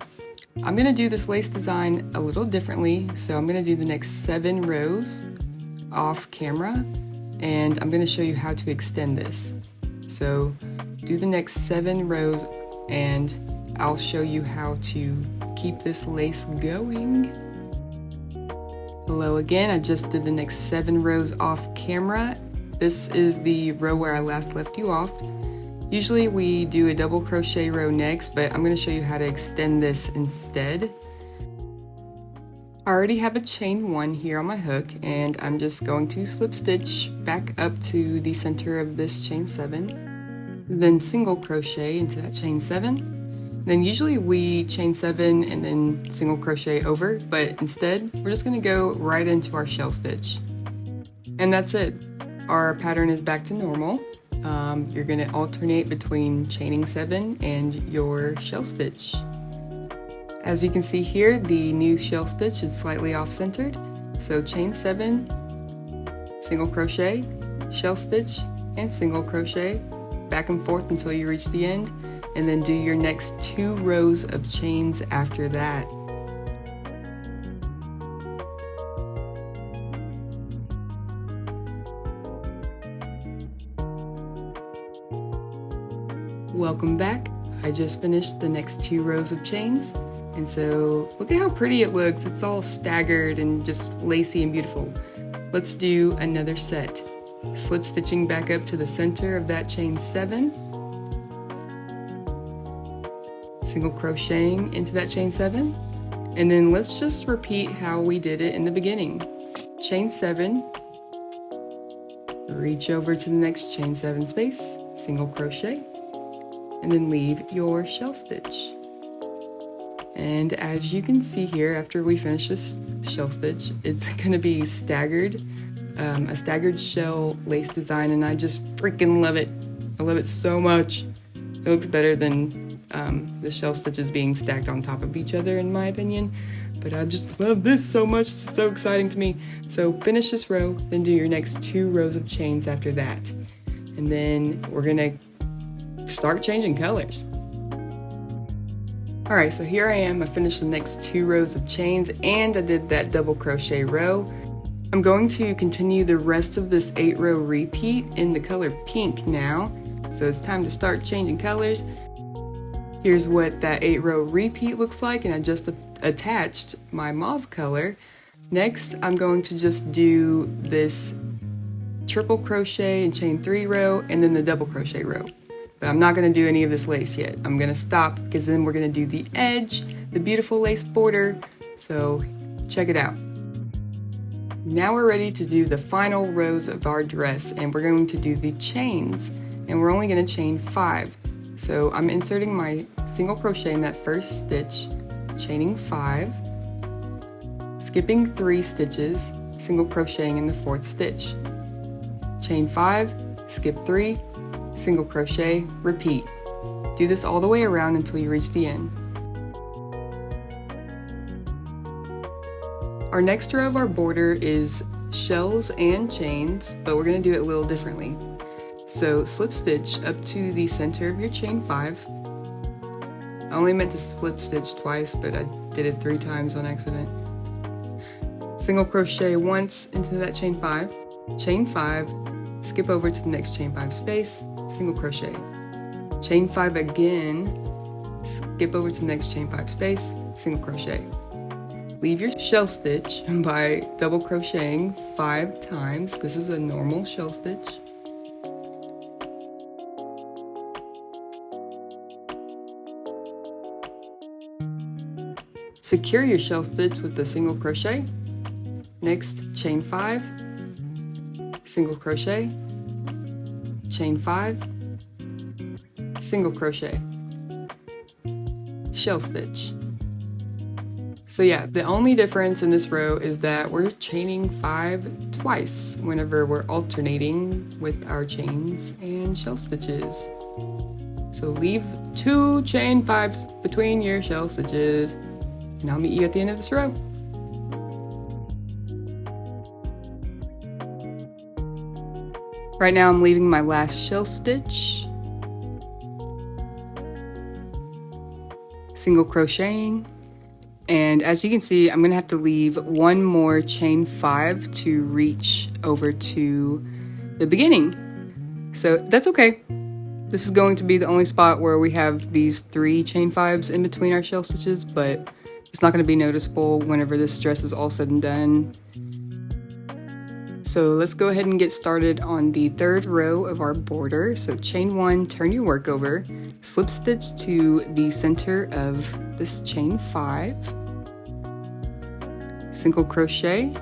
gonna do this lace design a little differently, so I'm gonna do the next 7 rows off camera, and I'm gonna show you how to extend this. So do the next 7 rows and I'll show you how to keep this lace going. Hello again, I just did the next 7 rows off camera. This is the row where I last left you off. Usually we do a double crochet row next, but I'm going to show you how to extend this instead. I already have a chain 1 here on my hook, and I'm just going to slip stitch back up to the center of this chain 7, then single crochet into that chain 7. Then usually we chain 7 and then single crochet over, but instead we're just going to go right into our shell stitch. And that's it. Our pattern is back to normal. You're going to alternate between chaining 7 and your shell stitch. As you can see here, the new shell stitch is slightly off-centered. So chain 7, single crochet, shell stitch, and single crochet, back and forth until you reach the end, and then do your next 2 rows of chains after that. Welcome back. I just finished the next 2 rows of chains, and so look at how pretty it looks. It's all staggered and just lacy and beautiful. Let's do another set. Slip stitching back up to the center of that chain 7, single crocheting into that chain 7, and then let's just repeat how we did it in the beginning. Chain 7, reach over to the next chain 7 space, single crochet, and then leave your shell stitch. And as you can see here, after we finish this shell stitch, it's going to be staggered, a staggered shell lace design, and I just freaking love it. I love it so much. It looks better than the shell stitches being stacked on top of each other, in my opinion, but I just love this so much. It's so exciting to me. So finish this row, then do your next 2 rows of chains after that, and then we're gonna start changing colors. Alright, so here I am. I finished the next 2 rows of chains and I did that double crochet row. I'm going to continue the rest of this 8-row repeat in the color pink now. So it's time to start changing colors. Here's what that 8-row repeat looks like, and I just attached my mauve color. Next, I'm going to just do this triple crochet and chain 3 row and then the double crochet row. But I'm not going to do any of this lace yet. I'm going to stop because then we're going to do the edge, the beautiful lace border. So check it out. Now we're ready to do the final rows of our dress, and we're going to do the chains, and we're only going to chain 5. So I'm inserting my single crochet in that first stitch, chaining 5, skipping 3 stitches, single crocheting in the 4th stitch. Chain 5, skip 3, single crochet, repeat. Do this all the way around until you reach the end. Our next row of our border is shells and chains, but we're going to do it a little differently. So slip stitch up to the center of your chain 5. I only meant to slip stitch twice, but I did it 3 times on accident. Single crochet once into that chain 5, chain 5, skip over to the next chain 5 space, single crochet, chain 5 again, skip over to the next chain 5 space, single crochet. Leave your shell stitch by double crocheting 5 times. This is a normal shell stitch. Secure your shell stitch with the single crochet. Next, chain 5, single crochet, chain 5, single crochet, shell stitch. So yeah, the only difference in this row is that we're chaining 5 twice whenever we're alternating with our chains and shell stitches. So leave 2 chain 5s between your shell stitches, and I'll meet you at the end of this row. Right now I'm leaving my last shell stitch, single crocheting, and as you can see, I'm gonna have to leave one more chain 5 to reach over to the beginning. So that's okay. This is going to be the only spot where we have these 3 chain 5s in between our shell stitches, but it's not going to be noticeable whenever this dress is all said and done. So let's go ahead and get started on the 3rd row of our border. So chain 1, turn your work over, slip stitch to the center of this chain 5, single crochet.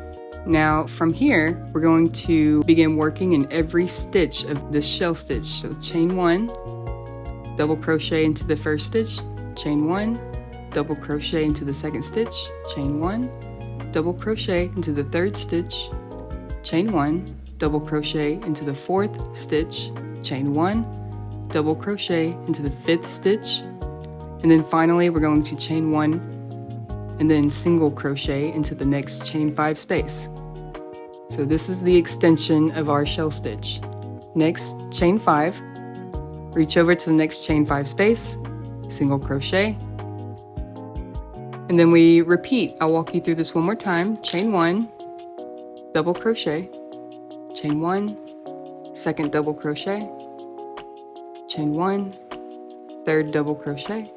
Now from here, we're going to begin working in every stitch of this shell stitch. So chain 1, double crochet into the first stitch, chain 1, double crochet into the second stitch, chain 1, double crochet into the third stitch, chain 1, double crochet into the fourth stitch, chain 1, double crochet into the fifth stitch, and then finally we're going to chain 1 and then single crochet into the next chain 5 space. So this is the extension of our shell stitch. Next, chain 5, reach over to the next chain 5 space, single crochet, and then we repeat. I'll walk you through this one more time. Chain 1, double crochet, chain 1, second double crochet, chain 1, third double crochet,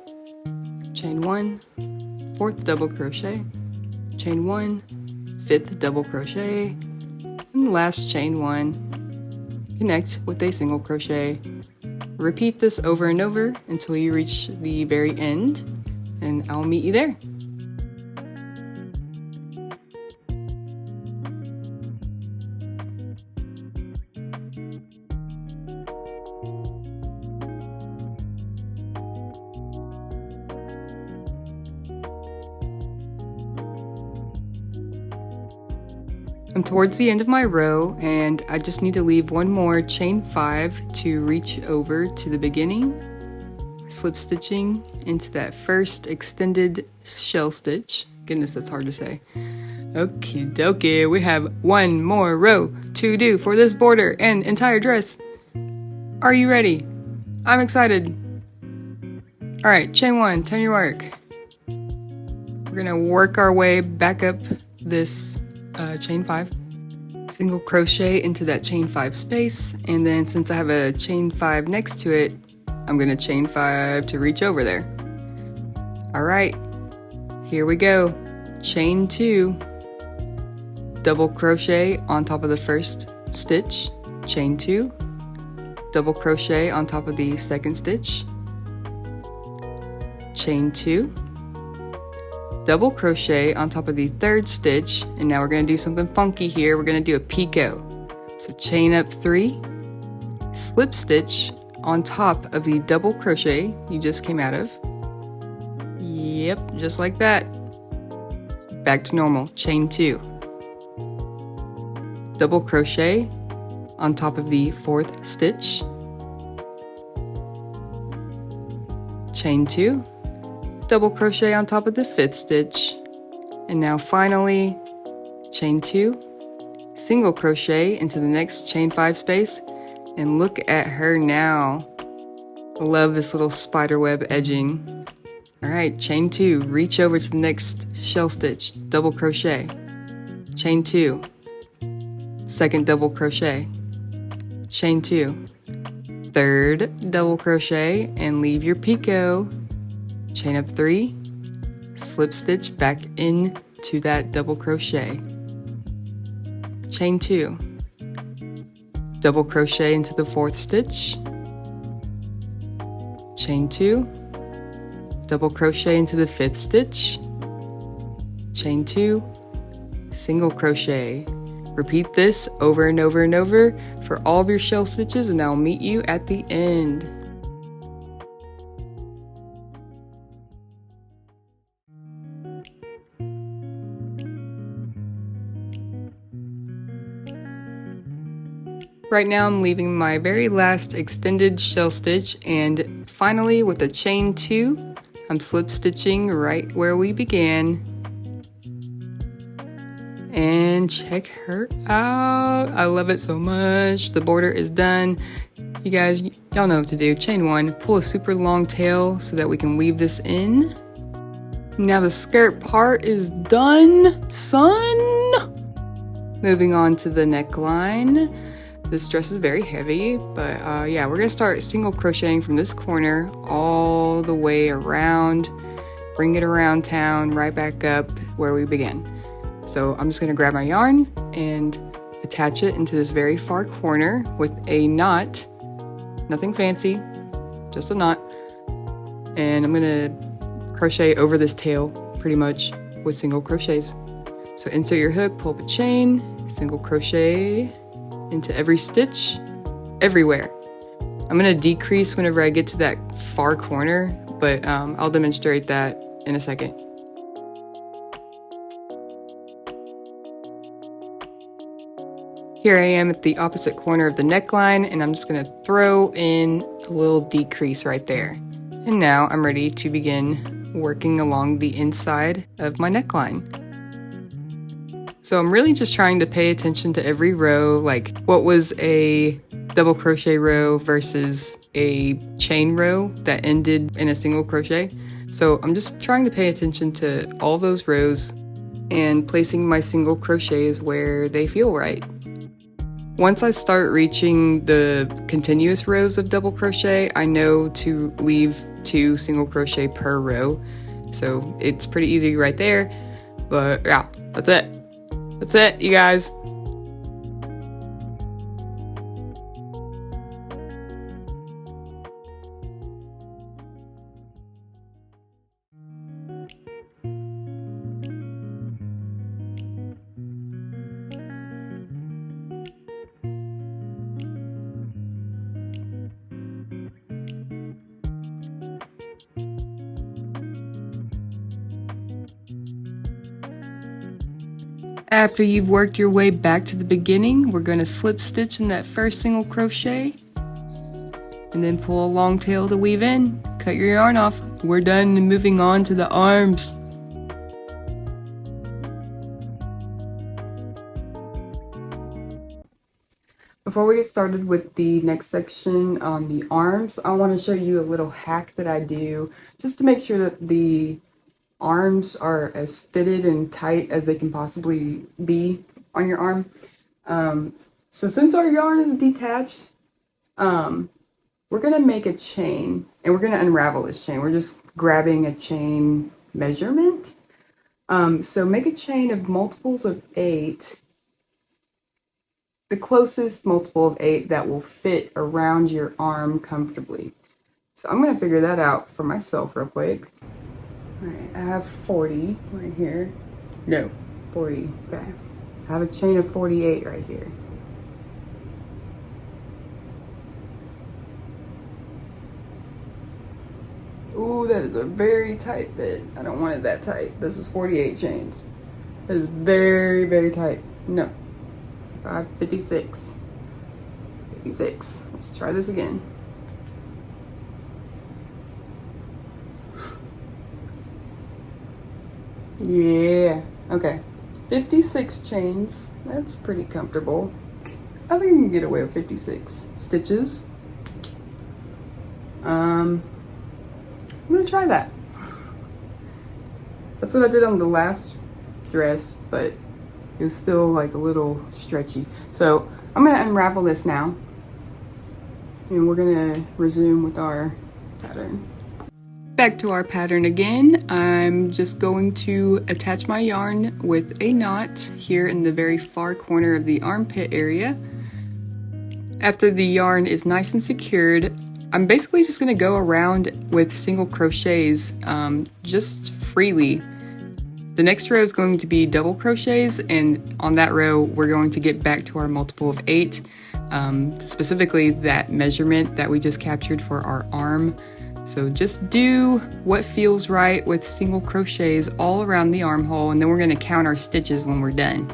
chain 1, fourth double crochet, chain 1, fifth double crochet, and last chain 1, connect with a single crochet. Repeat this over and over until you reach the very end, and I'll meet you there. I'm towards the end of my row and I just need to leave one more chain 5 to reach over to the beginning, slip stitching into that first extended shell stitch. Goodness, that's hard to say. Okie dokie, we have one more row to do for this border and entire dress. Are you ready? I'm excited. Alright, chain 1, turn your work. We're gonna work our way back up this chain 5, single crochet into that chain 5 space, and then since I have a chain 5 next to it, I'm gonna chain 5 to reach over there. All right, here we go. Chain 2, double crochet on top of the first stitch, chain 2, double crochet on top of the second stitch, chain 2, double crochet on top of the third stitch, and now we're going to do something funky here. We're going to do a picot. So chain up 3, slip stitch on top of the double crochet you just came out of. Yep, just like that. Back to normal. Chain 2, double crochet on top of the fourth stitch, chain 2, double crochet on top of the fifth stitch, and now finally chain 2, single crochet into the next chain 5 space, and look at her now. I love this little spider web edging. Alright, chain 2, reach over to the next shell stitch, double crochet, chain 2, second double crochet, chain 2, third double crochet, and leave your picot. Chain up 3, slip stitch back into that double crochet, chain 2, double crochet into the fourth stitch, chain 2, double crochet into the fifth stitch, chain 2, single crochet. Repeat this over and over and over for all of your shell stitches, and I'll meet you at the end. Right now I'm leaving my very last extended shell stitch, and finally with a chain 2, I'm slip stitching right where we began. And check her out. I love it so much. The border is done. You guys, y'all know what to do. Chain 1, pull a super long tail so that we can weave this in. Now the skirt part is done, son. Moving on to the neckline. This dress is very heavy, but yeah, we're gonna start single crocheting from this corner all the way around, bring it around town, right back up where we began. So I'm just gonna grab my yarn and attach it into this very far corner with a knot. Nothing fancy, just a knot. And I'm gonna crochet over this tail pretty much with single crochets. So insert your hook, pull up a chain, single crochet into every stitch, everywhere. I'm gonna decrease whenever I get to that far corner, but I'll demonstrate that in a second. Here I am at the opposite corner of the neckline, and I'm just gonna throw in a little decrease right there. And now I'm ready to begin working along the inside of my neckline. So I'm really just trying to pay attention to every row, like what was a double crochet row versus a chain row that ended in a single crochet. So I'm just trying to pay attention to all those rows and placing my single crochets where they feel right. Once I start reaching the continuous rows of double crochet, I know to leave 2 single crochet per row. So it's pretty easy right there, but yeah, that's it. That's it, you guys. After you've worked your way back to the beginning, we're going to slip stitch in that first single crochet and then pull a long tail to weave in. Cut your yarn off. We're done and moving on to the arms. Before we get started with the next section on the arms, I want to show you a little hack that I do just to make sure that the arms are as fitted and tight as they can possibly be on your arm. So since our yarn is detached, we're gonna make a chain and we're gonna unravel this chain. We're just grabbing a chain measurement. So make a chain of multiples of 8, the closest multiple of 8 that will fit around your arm comfortably. So I'm gonna figure that out for myself real quick. Alright, I have 40 right here. No, 40, okay. I have a chain of 48 right here. Ooh, that is a very tight fit. I don't want it that tight. This is 48 chains. That is very, very tight. No. 56. 56. Let's try this again. Yeah, okay. 56 chains. That's pretty comfortable. I think I can get away with 56 stitches. I'm gonna try that. That's what I did on the last dress, but it was still like a little stretchy. So I'm gonna unravel this now, and we're gonna resume with our pattern. Back to our pattern again. I'm just going to attach my yarn with a knot here in the very far corner of the armpit area. After the yarn is nice and secured, I'm basically just going to go around with single crochets just freely. The next row is going to be double crochets, and on that row we're going to get back to our multiple of 8, specifically that measurement that we just captured for our arm. So just do what feels right with single crochets all around the armhole, and then we're going to count our stitches when we're done.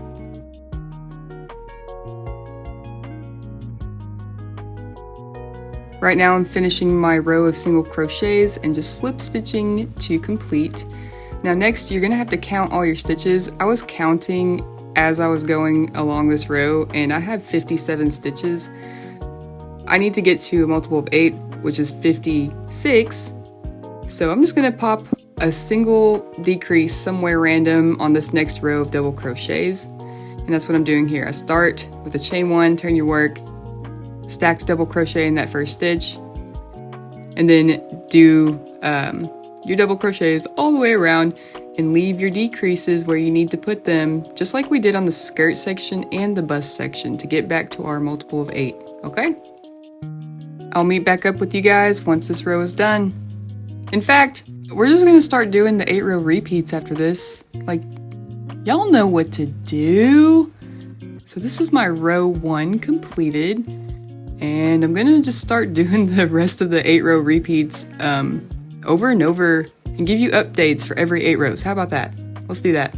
Right now I'm finishing my row of single crochets and just slip stitching to complete. Now next you're going to have to count all your stitches. I was counting as I was going along this row, and I have 57 stitches. I need to get to a multiple of 8, which is 56. So I'm just gonna pop a single decrease somewhere random on this next row of double crochets. And that's what I'm doing here. I start with a chain 1, turn your work, stacked double crochet in that first stitch, and then do your double crochets all the way around and leave your decreases where you need to put them, just like we did on the skirt section and the bust section to get back to our multiple of 8, okay? I'll meet back up with you guys once this row is done. In fact, we're just gonna start doing the 8 row repeats after this. Like, y'all know what to do. So this is my row 1 completed, and I'm gonna just start doing the rest of the 8 row repeats over and over and give you updates for every 8 rows. How about that? Let's do that.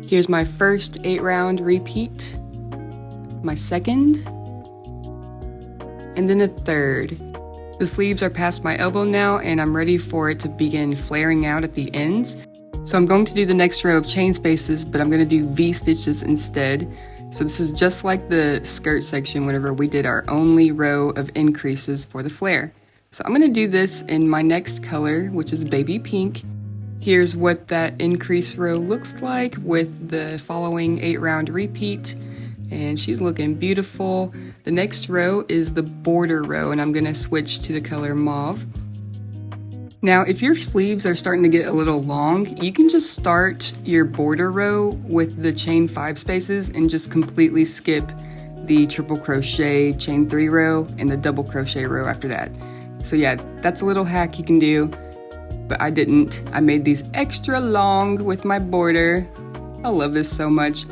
Here's my first 8 round repeat, my second, and then a third. The sleeves are past my elbow now, and I'm ready for it to begin flaring out at the ends. So I'm going to do the next row of chain spaces, but I'm going to do V stitches instead. So this is just like the skirt section whenever we did our only row of increases for the flare. So I'm going to do this in my next color, which is baby pink. Here's what that increase row looks like with the following 8 round repeat. And she's looking beautiful. The next row is the border row, and I'm gonna switch to the color mauve. Now, if your sleeves are starting to get a little long, you can just start your border row with the chain 5 spaces and just completely skip the triple crochet chain 3 row and the double crochet row after that. So yeah, that's a little hack you can do, but I didn't. I made these extra long with my border. I love this so much.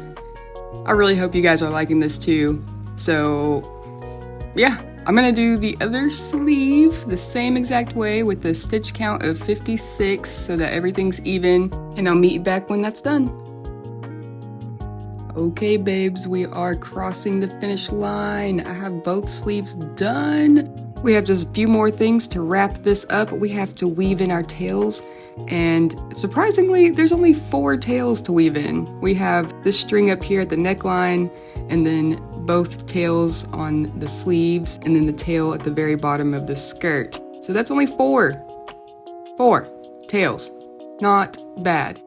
I really hope you guys are liking this too. So yeah, I'm gonna do the other sleeve the same exact way with the stitch count of 56 so that everything's even, and I'll meet you back when that's done. Okay babes, we are crossing the finish line. I have both sleeves done. We have just a few more things to wrap this up. We have to weave in our tails, and surprisingly, there's only 4 tails to weave in. We have this string up here at the neckline, and then both tails on the sleeves, and then the tail at the very bottom of the skirt. So that's only 4 tails. Not bad.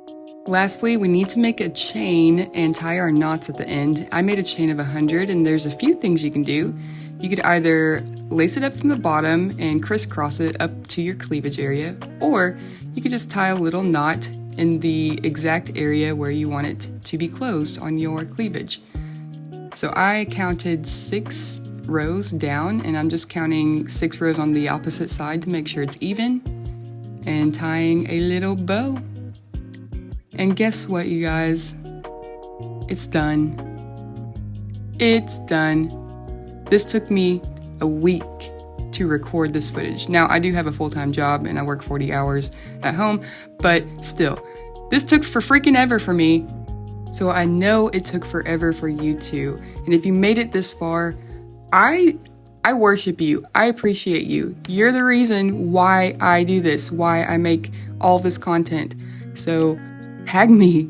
Lastly, we need to make a chain and tie our knots at the end. I made a chain of 100, and there's a few things you can do. You could either lace it up from the bottom and crisscross it up to your cleavage area, or you could just tie a little knot in the exact area where you want it to be closed on your cleavage. So I counted 6 rows down, and I'm just counting 6 rows on the opposite side to make sure it's even, and tying a little bow. And guess what, you guys? It's done. It's done. This took me a week to record this footage. Now, I do have a full-time job and I work 40 hours at home, but still, this took for freaking ever for me. So I know it took forever for you too. And if you made it this far, I worship you. I appreciate you. You're the reason why I do this, why I make all this content. So tag me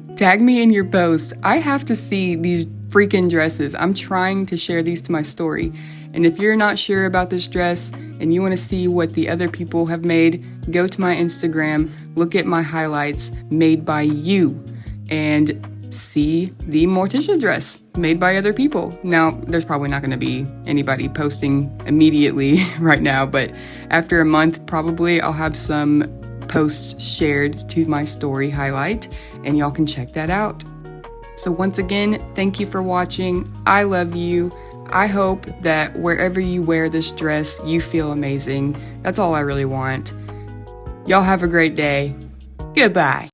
in your post. I have to see these freaking dresses. I'm trying to share these to my story. And if you're not sure about this dress and you want to see what the other people have made, go to my Instagram, look at my highlights made by you, and see the Morticia dress made by other people. Now, there's probably not going to be anybody posting immediately right now, but after a month, probably I'll have some posts shared to my story highlight, and y'all can check that out. So once again, thank you for watching. I love you. I hope that wherever you wear this dress, you feel amazing. That's all I really want. Y'all have a great day. Goodbye.